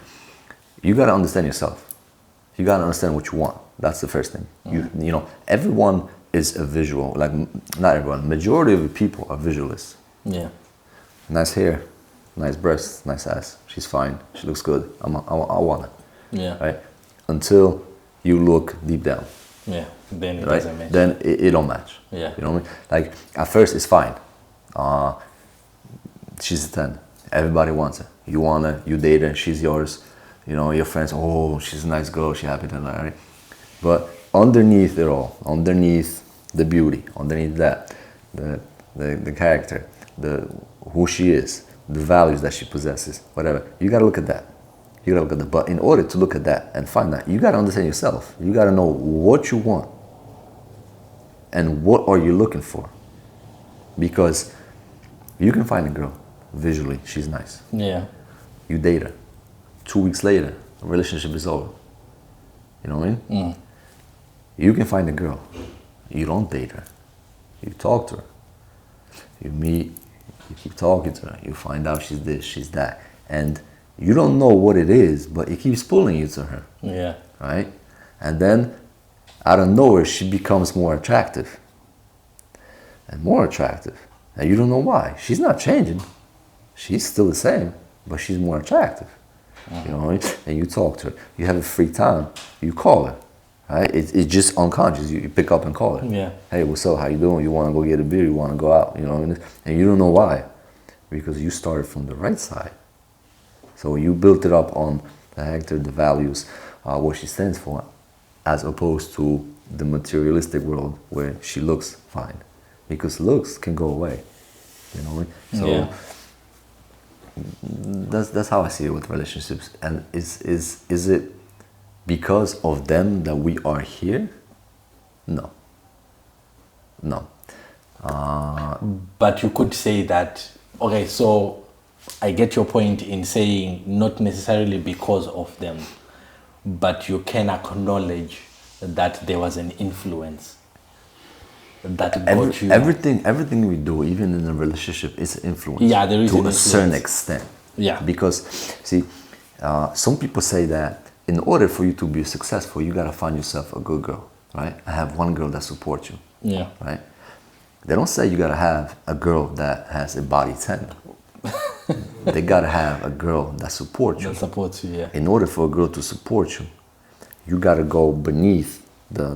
you gotta understand yourself. You gotta understand what you want. That's the first thing. You know, everyone is a visual. Like, not everyone. Majority of the people are visualists. Yeah. Nice hair, nice breasts, nice ass. She's fine. She looks good. I want it. Yeah. Right. Until you look deep down. Yeah. Then it right? doesn't match. Then it don't match. Yeah. You know what I mean? Like, at first it's fine. She's a 10. Everybody wants her. You want her, you date her, she's yours. You know, your friends, oh, she's a nice girl, she's happy, right? But underneath it all, underneath the beauty, underneath that, the character, who she is, the values that she possesses, whatever. You gotta look at that. You gotta look at that. But in order to look at that and find that, you gotta understand yourself. You gotta know what you want and what are you looking for. Because you can find a girl, visually, she's nice. Yeah. You date her. 2 weeks later, the relationship is over. You know what I mean? You can find a girl. You don't date her. You talk to her. You meet, you keep talking to her. You find out she's this, she's that. And you don't know what it is, but it keeps pulling you to her. Yeah. Right? And then, out of nowhere, she becomes more attractive. And more attractive. And you don't know why. She's not changing. She's still the same, but she's more attractive. You know what I mean? And you talk to her. You have a free time. You call her. Right? It's just unconscious. You pick up and call her. Yeah. Hey, what's up? How you doing? You want to go get a beer? You want to go out? You know what I mean? And you don't know why. Because you started from the right side. So you built it up on the character, the values, what she stands for, as opposed to the materialistic world where she looks fine. Because looks can go away. You know what I mean? So Yeah. that's how I see it with relationships. And is it because of them that we are here? No. But you could say that, okay, so I get your point in saying not necessarily because of them, but you can acknowledge that there was an influence that got you. Everything we do, even in a relationship, is influence. Yeah, there is to an a certain influence. extent. Yeah. Because, see, some people say that in order for you to be successful, you gotta find yourself a good girl, right? I have one girl that supports you. Yeah. Right? They don't say you gotta have a girl that has a body 10. They gotta have a girl that supports you. That supports you, yeah. In order for a girl to support you, you gotta go beneath the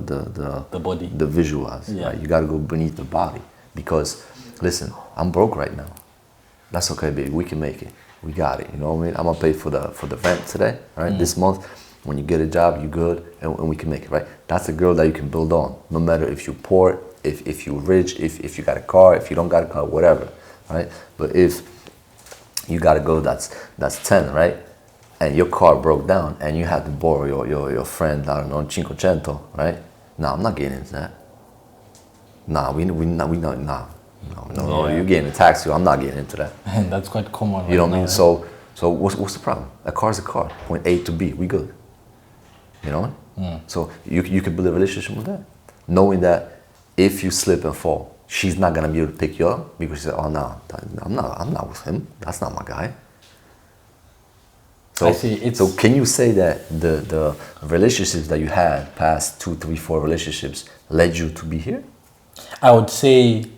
body, the visuals. Yeah. Right? You gotta go beneath the body. Because, listen, I'm broke right now. That's okay, baby. We can make it. We got it. You know what I mean? I'm gonna pay for the rent today, right? This month. When you get a job, you good, and we can make it, right? That's a girl that you can build on. No matter if you're poor, if you're rich, if you got a car, if you don't got a car, whatever, right? But if you got a girl that's 10, right? And your car broke down and you had to borrow your friend, I don't know, $500, right? No, I'm not getting into that. Nah, we not, nah. No, Yeah. you're getting a taxi, I'm not getting into that. And that's quite common. You know what I right mean? now, So what's the problem? A car's a car, point A to B, we good. You know? So you can build a relationship with that. Knowing that if you slip and fall, she's not gonna be able to pick you up because she said, oh no, I'm not with him. That's not my guy. So, I see, so can you say that the relationships that you had, past 2, 3, 4 relationships, led you to be here? I would say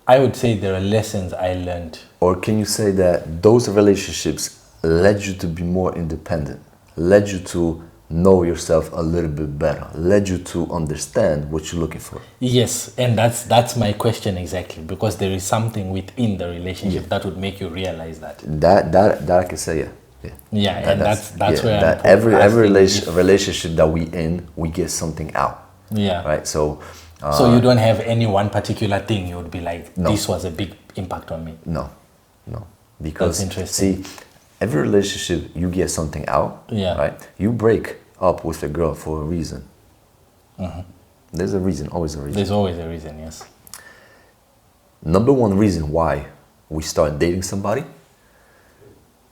there are lessons I learned. Or can you say that those relationships led you to be more independent, led you to know yourself a little bit better, led you to understand what you're looking for? Yes, and that's my question exactly, because there is something within the relationship that would make you realize that. That I can say, yeah. Yeah, and that's yeah, where that I'm every asking relationship that we in, we get something out. Yeah. Right. So you don't have any one particular thing you would be like, No. this was a big impact on me. no, because That's interesting. see, every relationship you get something out. Yeah. Right. You break up with a girl for a reason. There's a reason, always a reason. There's always a reason, yes. Number one reason why we start dating somebody,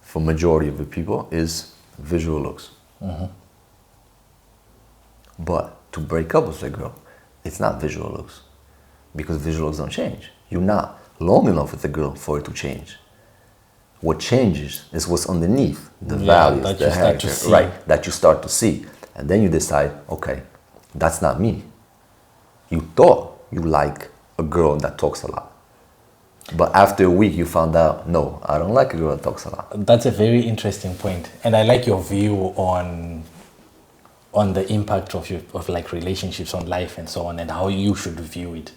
for majority of the people, is visual looks. But to break up with a girl, it's not visual looks, because visual looks don't change. You're not long enough with a girl for it to change. What changes is what's underneath, the values, that the you start to character, see. right? That you start to see, and then you decide, okay, that's not me. You thought you like a girl that talks a lot, but after a week you found out, no, I don't like a girl that talks a lot. That's a very interesting point, and I like your view on the impact of like relationships on life and so on, and how you should view it,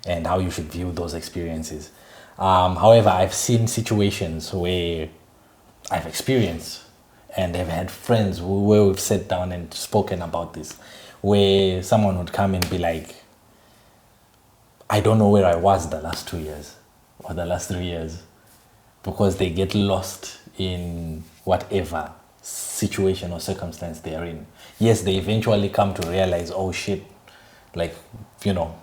and how you should view those experiences. However, I've seen situations where I've experienced, and I've had friends where we've sat down and spoken about this, where someone would come and be like, I don't know where I was the last 2 years. or the last 3 years, because they get lost in whatever situation or circumstance they are in. Yes, they eventually come to realize, oh shit, like, you know,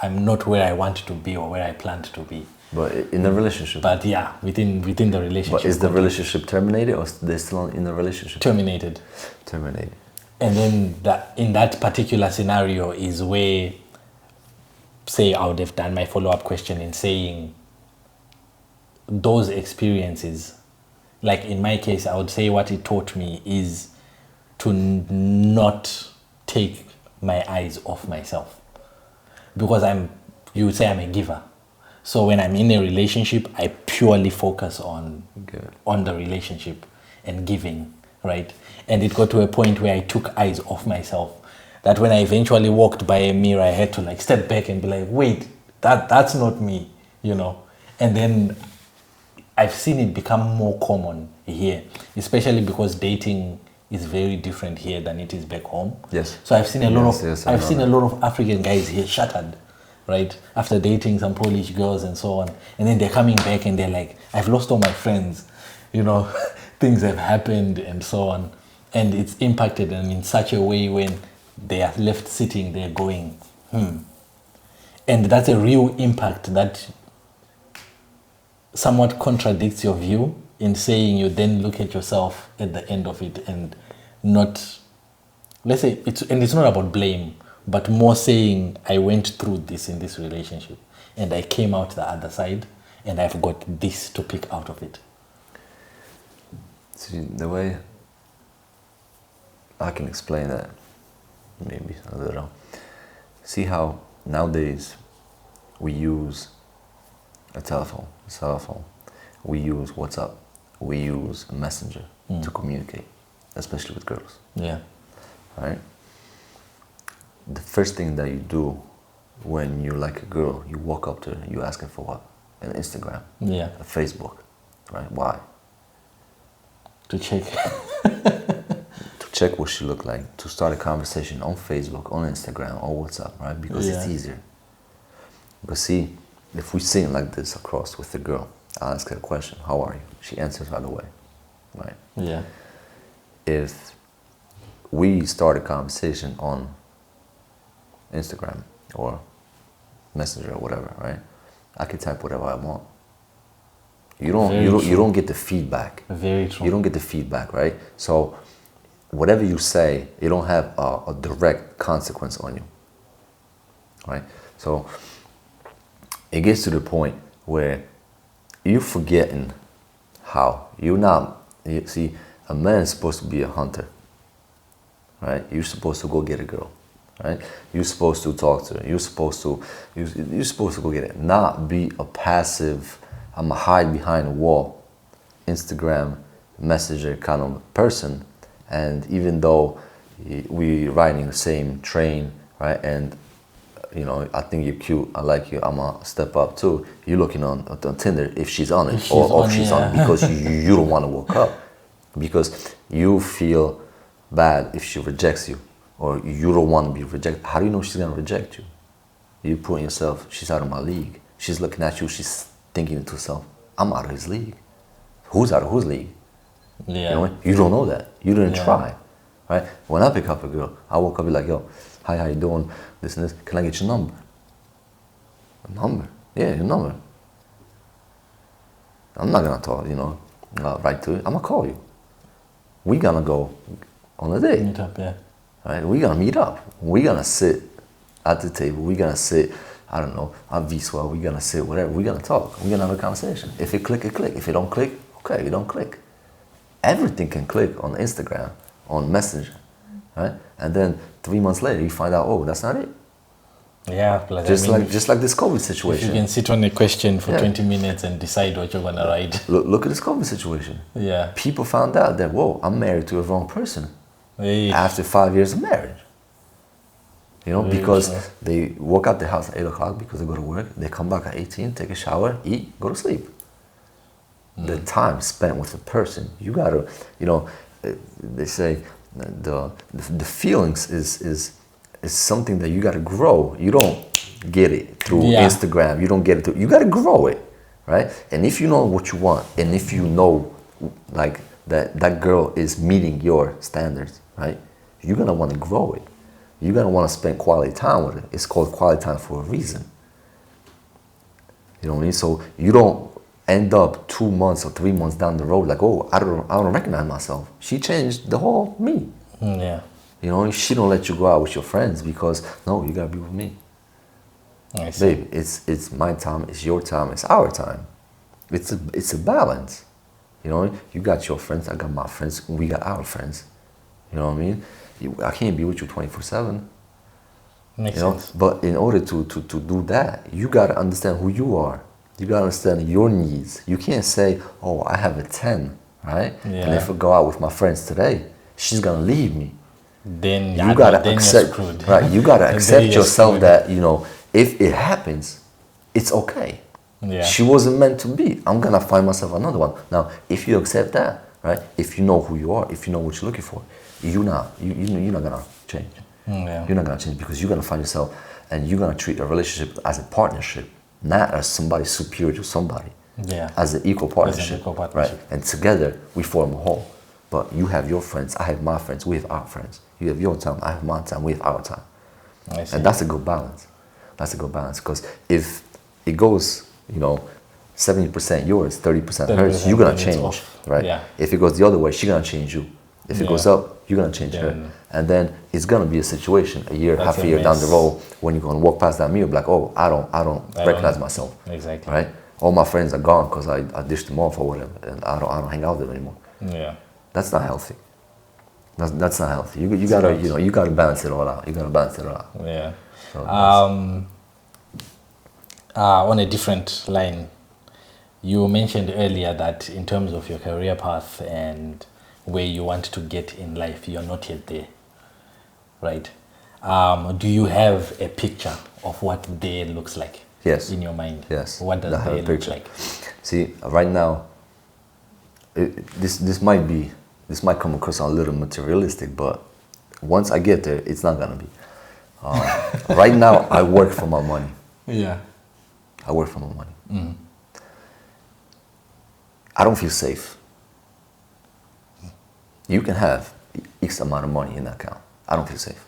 I'm not where I want to be or where I planned to be. But in a relationship. But yeah, within the relationship. But is the relationship terminated, or they're still in the relationship? Terminated. Terminated. And then in that particular scenario is where, say, I would have done my follow-up question in saying those experiences, like in my case, I would say what it taught me is to not take my eyes off myself, because you would say I'm a giver. So when I'm in a relationship, I purely focus on the relationship and giving, right? And it got to a point where I took eyes off myself, that when I eventually walked by a mirror, I had to like step back and be like, wait, that's not me, you know? And then I've seen it become more common here, especially because dating is very different here than it is back home. Yes. So I've seen a lot I've seen a lot of African guys here shattered, right? After dating some Polish girls and so on. And then they're coming back and they're like, I've lost all my friends, you know, things have happened and so on. And it's impacted them in such a way when they are left sitting there going, And that's a real impact that somewhat contradicts your view in saying you then look at yourself at the end of it and not, let's say, it's not about blame, but more saying I went through this in this relationship and I came out the other side and I've got this to pick out of it. See, the way I can explain that, maybe a little. See how nowadays we use a telephone, a cell phone. We use WhatsApp. We use Messenger to communicate, especially with girls. Yeah. Right? The first thing that you do when you like a girl, you walk up to her, you ask her for what? An Instagram, Yeah. a Facebook, right? Why? To check. To check what she looked like, to start a conversation on Facebook, on Instagram, on WhatsApp, right? Because it's easier. But see, if we sing like this across with the girl, I ask her a question, how are you? She answers right away, right? Yeah. If we start a conversation on Instagram or Messenger or whatever, right? I can type whatever I want. You don't get the feedback. Very true. You don't get the feedback, right? So whatever you say, you don't have a direct consequence on you, right? So it gets to the point where you're forgetting how. You see, a man is supposed to be a hunter, right? You're supposed to go get a girl, right? You're supposed to talk to her. You're supposed to go get it. Not be a passive, I'm a hide behind a wall, Instagram, Messenger kind of person. And even though we riding the same train, right? And you know, I think you're cute, I like you, I'ma step up too. You're looking on Tinder if she's on it, or if she's on it, because you don't want to walk up, because you feel bad if she rejects you, or you don't want to be rejected. How do you know she's gonna reject you? You put yourself, she's out of my league. She's looking at you, she's thinking to herself, I'm out of his league. Who's out of whose league? Yeah. You know, you don't know that. You didn't try, right? When I pick up a girl, I walk up and be like, yo, hi, how you doing? This and this. Can I get your number? A number? Yeah, your number. I'm not gonna talk, right to it. I'm gonna call you. We gonna go on a date. Meet up, yeah. Right? We gonna meet up. We gonna sit at the table. We gonna sit, I don't know, at Viswa. We gonna sit, whatever. We gonna talk. We gonna have a conversation. If it click, it click. If it don't click, okay, it don't click. Everything can click on Instagram, on Messenger, right? And then 3 months later, you find out, oh, that's not it. Yeah, Just like this COVID situation. You can sit on a question for 20 minutes and decide what you're gonna write. Look at this COVID situation. Yeah. People found out that, whoa, I'm married to a wrong person Hey. after 5 years of marriage. Very because true. they walk out the house at 8 o'clock because they go to work. They come back at 18, take a shower, eat, go to sleep. The time spent with a person, you gotta, they say the feelings is something that you gotta grow. You don't get it through Instagram. You don't get it through, you gotta grow it, right? And if you know what you want, and if you know like that girl is meeting your standards, right? You're gonna want to grow it. You're gonna want to spend quality time with it. It's called quality time for a reason. You know what I mean? So you don't end up 2 months or 3 months down the road like, oh, I don't recognize myself. She changed the whole me. Yeah. You know, she don't let you go out with your friends because no, you gotta be with me. I see. Babe, it's my time, it's your time, it's our time. It's a balance. You know, you got your friends, I got my friends, we got our friends. You know what I mean? I can't be with you 24/7. Makes You know, sense. but in order to do that, you gotta understand who you are. You gotta understand your needs. You can't say, "Oh, I have a 10, right? Yeah. And if I go out with my friends today, she's gonna leave me." Then You gotta then accept, you're screwed. right? You gotta Then accept you're yourself screwed. that if it happens, it's okay. Yeah. She wasn't meant to be. I'm gonna find myself another one. Now, if you accept that, right? If you know who you are, if you know what you're looking for, you're not gonna change. Yeah. You're not gonna change because you're gonna find yourself and you're gonna treat a relationship as a partnership, not as somebody superior to somebody. Yeah. As an equal partnership. equal partnership. Right? And together we form a whole. But you have your friends, I have my friends, we have our friends. You have your time, I have my time, we have our time. I see. And that's a good balance. That's a good balance because if it goes, 70% yours, 30% hers, 30%, you're gonna then it's change, off. right? Yeah. If it goes the other way, she's gonna change you. If it Yeah. goes up, you're gonna change her. Then- And then it's gonna be a situation a year, That's half a a year down the mess. road when you're gonna walk past that mirror, be like, oh, I don't recognize myself. Exactly. Right? All my friends are gone because I dished them off or whatever, and I don't hang out with them anymore. Yeah. That's not healthy. That's not healthy. You gotta you gotta balance it all out. You gotta balance it all out. Yeah. So On a different line, you mentioned earlier that in terms of your career path and where you want to get in life, you're not yet there, right? Do you have a picture of what there looks like? Yes. In your mind? Yes. What does I have a there look picture. like? See, right now, this might come across a little materialistic, but once I get there, it's not gonna be. Right now, I work for my money. Yeah. I work for my money. I don't feel safe. You can have X amount of money in the account. I don't feel safe.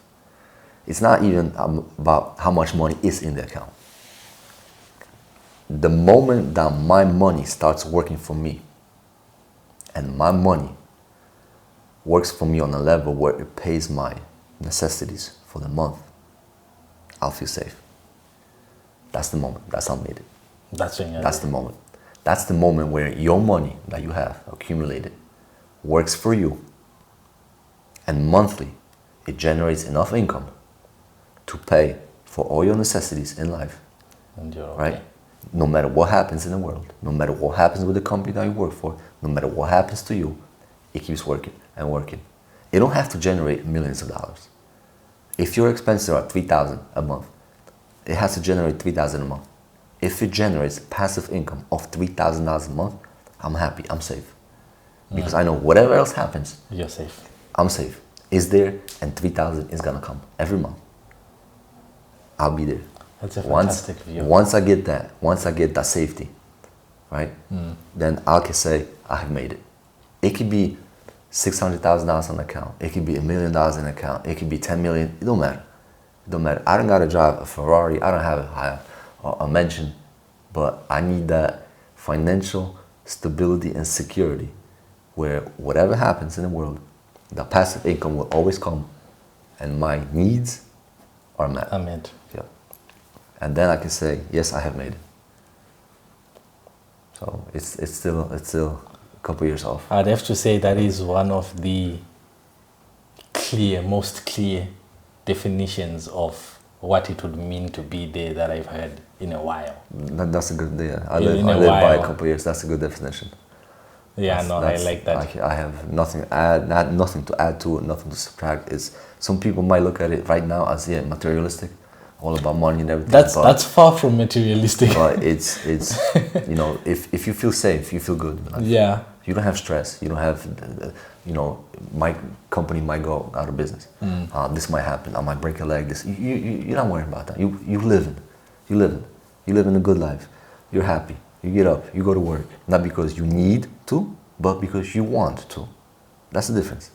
It's not even about how much money is in the account. The moment that my money starts working for me, and my money works for me on a level where it pays my necessities for the month, I'll feel safe. That's the moment. That's how I made it. That's when you're That's the moment. That's the moment where your money that you have accumulated works for you, and monthly it generates enough income to pay for all your necessities in life, and you're okay. right? No matter what happens in the world, no matter what happens with the company that you work for, no matter what happens to you, it keeps working and working. You don't have to generate millions of dollars. If your expenses are $3,000 a month, it has to generate $3,000 a month. If it generates passive income of $3,000 a month, I'm happy, I'm safe. Because I know whatever else happens, You're safe. I'm safe. It's there, and 3,000 is gonna come every month. I'll be there. That's a fantastic view. Once I get that safety, right? Then I can say I have made it. It could be $600,000 on the account. It could be $1 million in the account. It could be 10 million. It don't matter. It don't matter. I don't gotta drive a Ferrari. I don't have a mansion, but I need that financial stability and security, where whatever happens in the world, the passive income will always come, and my needs are met. Amen. Yeah. And then I can say, yes, I have made it. So it's still a couple years off. I'd have to say that is one of the most clear definitions of what it would mean to be there that I've heard in a while. That's a good, yeah. I In a live by a while. couple years. That's a good definition. Yeah, no, I like that. I have nothing to add, nothing to add to it, nothing to subtract. Some people might look at it right now as materialistic, all about money and everything. That's far from materialistic. But it's if you feel safe, you feel good. Yeah. You don't have stress. You don't have, my company might go out of business. This might happen. I might break a leg. You're not worrying about that. You live in a good life. You're happy. You get up, you go to work, not because you need to, but because you want to. That's the difference.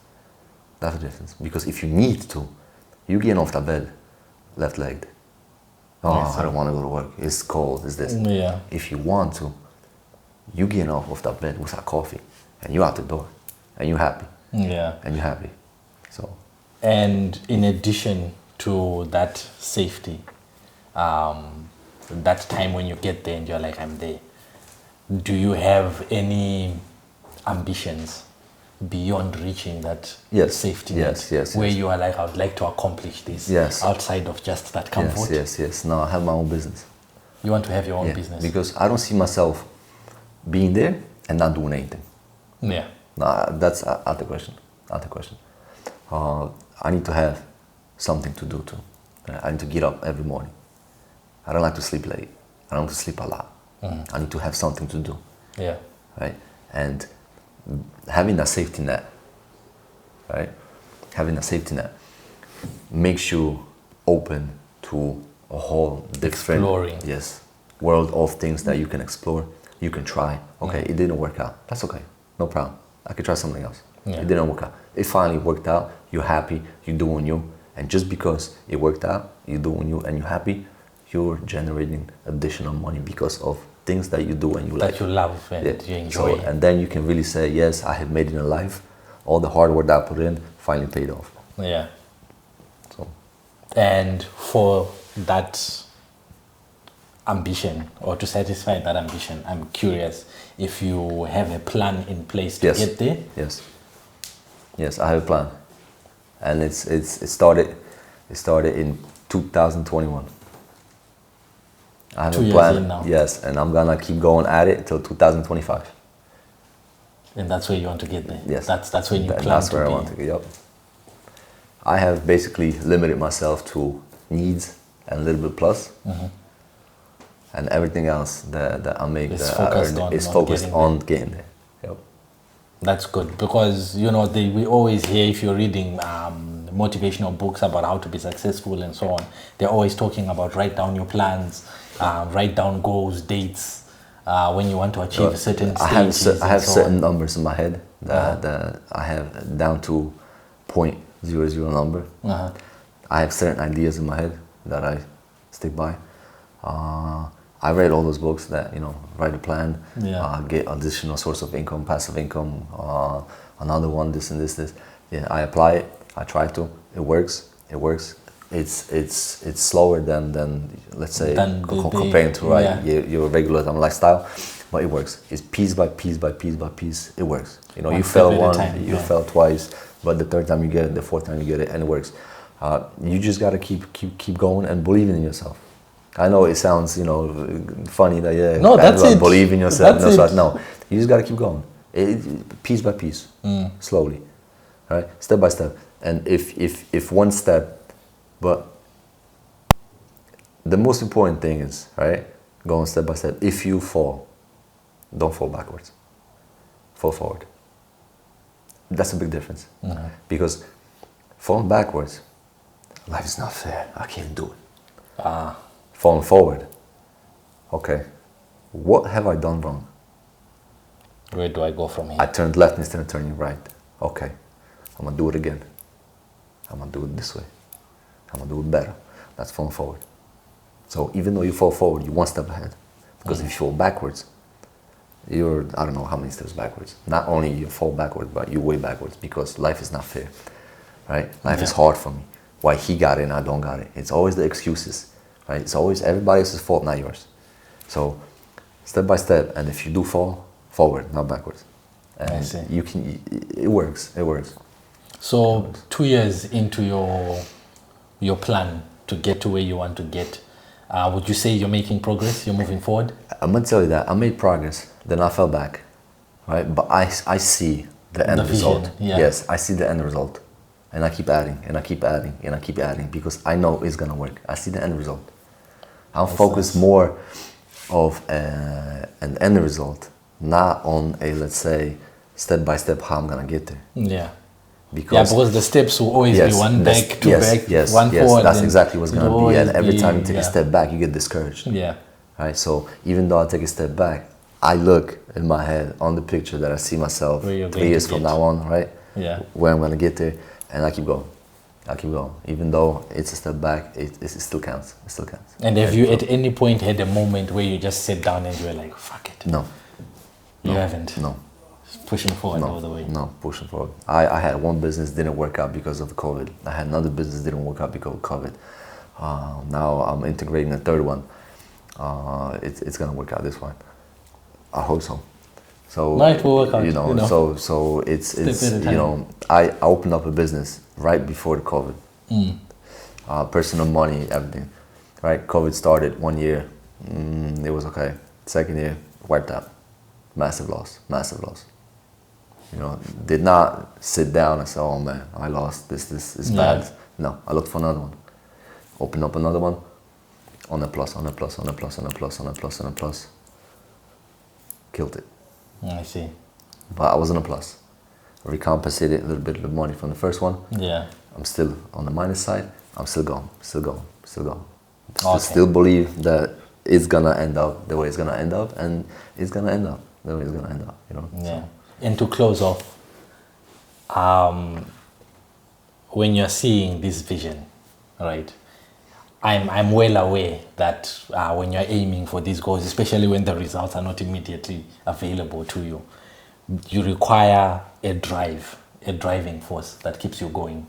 That's the difference. Because if you need to, you get off the bed, left-legged. Oh, I don't want to go to work. It's cold. It's this. Yeah. If you want to, you get off of that bed with a coffee, and you out the door, and you happy. Yeah. And you happy. So. And in addition to that safety, that time when you get there and you're like, I'm there, do you have any ambitions beyond reaching that safety net? Yes. Where you are like, I would like to accomplish this outside of just that comfort? Yes. No, I have my own business. You want to have your own business? Because I don't see myself being there and not doing anything. Yeah. No, that's out the question. I need to have something to do too. I need to get up every morning. I don't like to sleep late. I don't like to sleep a lot. I need to have something to do. Yeah. Right? And having that safety net, right? Having a safety net makes you open to a whole different world of things that you can explore, you can try. Okay, it didn't work out. That's okay. No problem. I could try something else. Yeah. It didn't work out. It finally worked out. You're happy. You're doing you. And just because it worked out, you're doing you and you're happy, you're generating additional money because of things that you do and you like. That you love and you enjoy. And then you can really say, yes, I have made it in life. All the hard work that I put in finally paid off. Yeah. So. And for that ambition, or to satisfy that ambition, I'm curious if you have a plan in place to get there. Yes, I have a plan, and it started in 2021. I have 2 a years plan. in now. Yes, and I'm gonna keep going at it till 2025. And that's where you want to get there. Yes, that's when you plan that's to where be. I want to get. Yep. I have basically limited myself to needs and a little bit plus. And everything else that I make, It's that I focused earn, on is not focused getting on getting there. Yep. That's good, because we always hear, if you're reading motivational books about how to be successful and so on, they're always talking about write down your plans, write down goals, dates, when you want to achieve certain stages. I have certain numbers in my head that I have down to 0.00 number. I have certain ideas in my head that I stick by. I read all those books that, write a plan, get additional source of income, passive income, another one, this and this. Yeah, I apply it. I try to. It works. It's slower than let's say comparing to your regular lifestyle, but it works. It's piece by piece by piece by piece. It works. You fail once, you fail twice, but the third time you get it, the fourth time you get it, and it works. You just gotta keep going and believing in yourself. I know it sounds, funny that no, that's it. Believe in yourself. No, You just gotta keep going, piece by piece, slowly, right, step by step. And if one step, but the most important thing is, right, going step by step. If you fall, don't fall backwards. Fall forward. That's a big difference, because falling backwards, life is not fair. I can't do it. Falling forward, okay, what have I done wrong? Where do I go from here? I turned left instead of turning right. Okay, I'm gonna do it again. I'm gonna do it this way. I'm gonna do it better. That's falling forward. So even though you fall forward, you're one step ahead. Because if you fall backwards, you're, I don't know how many steps backwards. Not only you fall backwards, but you're way backwards, because life is not fair, right? Life is hard for me. Why he got it and I don't got it? It's always the excuses. Right? It's always everybody else's fault, not yours. So, step by step, and if you do fall, forward, not backwards. And I see. It works. So, 2 years into your plan to get to where you want to get, would you say you're making progress? You're moving forward? I'm gonna tell you that I made progress. Then I fell back, right? But I see the end result. Yeah. Yes, I see the end result, and I keep adding, and I keep adding, and I keep adding, because I know it's gonna work. I see the end result. I'm focused more of an end result, not on a, let's say, step by step how I'm gonna get there. Yeah. Because the steps will always be one back, two back, one forward. That's exactly what's gonna be. And every time you take a step back, you get discouraged. Yeah. Right. So even though I take a step back, I look in my head on the picture that I see myself Where you're 3 going years to from get. now on, right? Yeah. Where I'm gonna get there, and I keep going. I keep going, even though it's a step back. It still counts. It still counts. And have you at any point had a moment where you just sat down and you were like, fuck it? No. You haven't? No. Just pushing forward all the way? No, pushing forward. I had one business didn't work out because of COVID. I had another business didn't work out because of COVID. Now I'm integrating a third one. It's gonna work out this one. I hope so. So No, it will work out, You know, you know. so it's Step at a time. you know, I opened up a business right before the COVID. Personal money, everything. Right, COVID started 1 year. It was okay. Second year, wiped out. Massive loss. Massive loss. You know, did not sit down and say, "Oh man, I lost. This is bad." Yeah. No, I looked for another one. Opened up another one. On a plus, on a plus, on a plus, on a plus, on a plus, on a plus. Killed it. I see. But I was on a plus. Recompensated a little bit of the money from the first one. Yeah. I'm still on the minus side. I'm still going, still going, still going. Okay. Still believe that it's gonna end up the way it's gonna end up, and it's gonna end up the way it's gonna end up. You know. Yeah. So, And to close off, when you're seeing this vision, right? I'm well aware that when you're aiming for these goals, especially when the results are not immediately available to you, you require a driving force that keeps you going.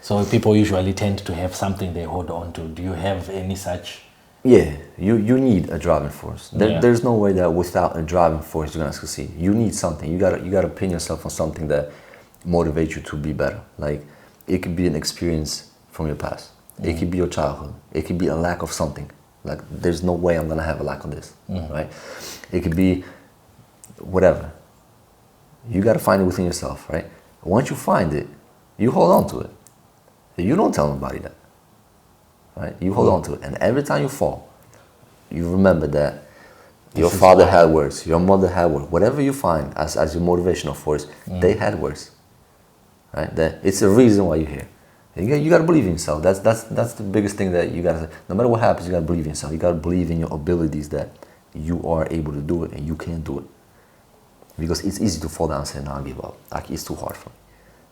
So people usually tend to have something they hold on to. Do you have any such? yeah, you need a driving force. Yeah. There's no way that without a driving force you're gonna succeed. You need something. You gotta pin yourself on something that motivates you to be better. Like it could be an experience from your past. It could be your childhood. It could be a lack of something. Like there's no way I'm gonna have a lack of this, right? It could be whatever. You gotta find it within yourself, right? Once you find it, you hold on to it. You don't tell nobody that, right? You hold on to it, and every time you fall, you remember that your father had worse, your mother had worse. Whatever you find as your motivational force, they had worse, right? That it's a reason why you're here. You gotta believe in yourself. That's the biggest thing that you gotta. No matter what happens, you gotta believe in yourself. You gotta believe in your abilities that you are able to do it and you can do it. Because it's easy to fall down and say, "No, I give up. Like it's too hard for me."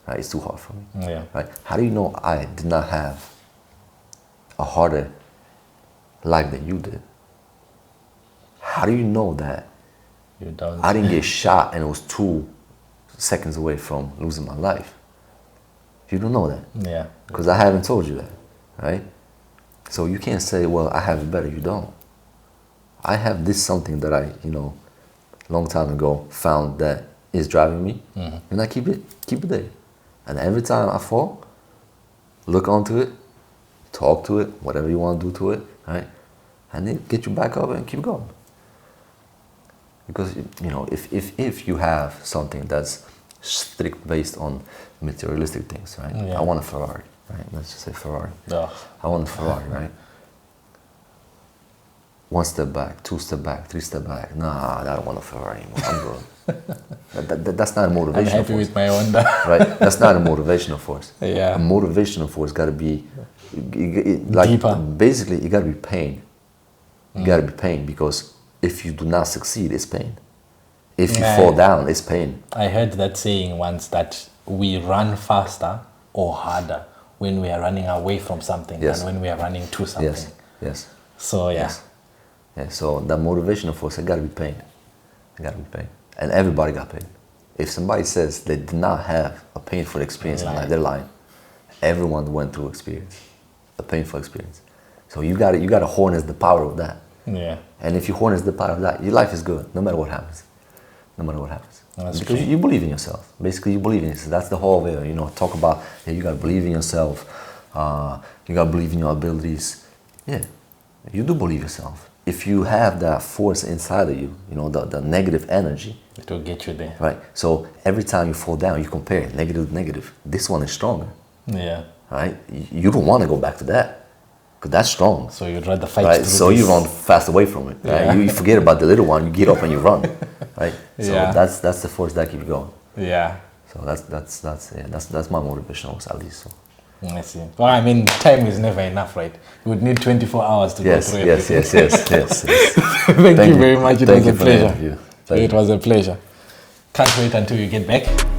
Right? It's too hard for me. Yeah. Right? How do you know I did not have a harder life than you did? How do you know that You don't. I didn't get shot and it was 2 seconds away from losing my life? You don't know that. Yeah. Because I haven't told you that, right? So you can't say, well, I have it better. You don't. I have this something that I, long time ago found that is driving me, and I keep it there. And every time I fall, look onto it, talk to it, whatever you want to do to it, right? And then get you back up and keep going. Because if you have something that's strict based on materialistic things, right? Yeah. I want a Ferrari, right? Let's just say Ferrari. Yeah. I want a Ferrari, right? 1 step back, 2 step back, 3 step back. Nah, I don't want a Ferrari anymore. I'm good. That's not a motivational I'm happy force. with my Honda. Right? That's not a motivational force. Yeah. A motivational force got to be like Deeper. basically it got to be pain. You got to be pain because if you do not succeed, it's pain. If you Yeah. fall down, it's pain. I heard that saying once that we run faster or harder when we are running away from something Yes. than when we are running to something. Yes. Yes. So yeah. Yes. Yeah, so that motivational force, it gotta be pain. It gotta be pain. And everybody got pain. If somebody says they did not have a painful experience in life, they're lying. Everyone went through experience, a painful experience. So you gotta harness the power of that. Yeah. And if you harness the power of that, your life is good, no matter what happens. No matter what happens. That's Because true. you believe in yourself. Basically, you believe in yourself. That's the whole way, talk about, you gotta believe in yourself. You gotta believe in your abilities. Yeah, you do believe yourself. If you have that force inside of you, the negative energy, It will get you there. right? So every time you fall down, you compare negative to negative. This one is stronger, Yeah. right? You don't want to go back to that because that's strong, So you'd rather fight right? through So you this. run fast away from it, right? Yeah. You forget about the little one, you get up and you run, right? So Yeah. that's the force that keeps you going. Yeah. So that's my motivation, at least. So. I see. Well, I mean, time is never enough, right? You would need 24 hours to go Yes, through yes, everything. yes. Thank you very much. It Thank was you a for the pleasure. interview. Pleasure. It was a pleasure. Can't wait until you get back.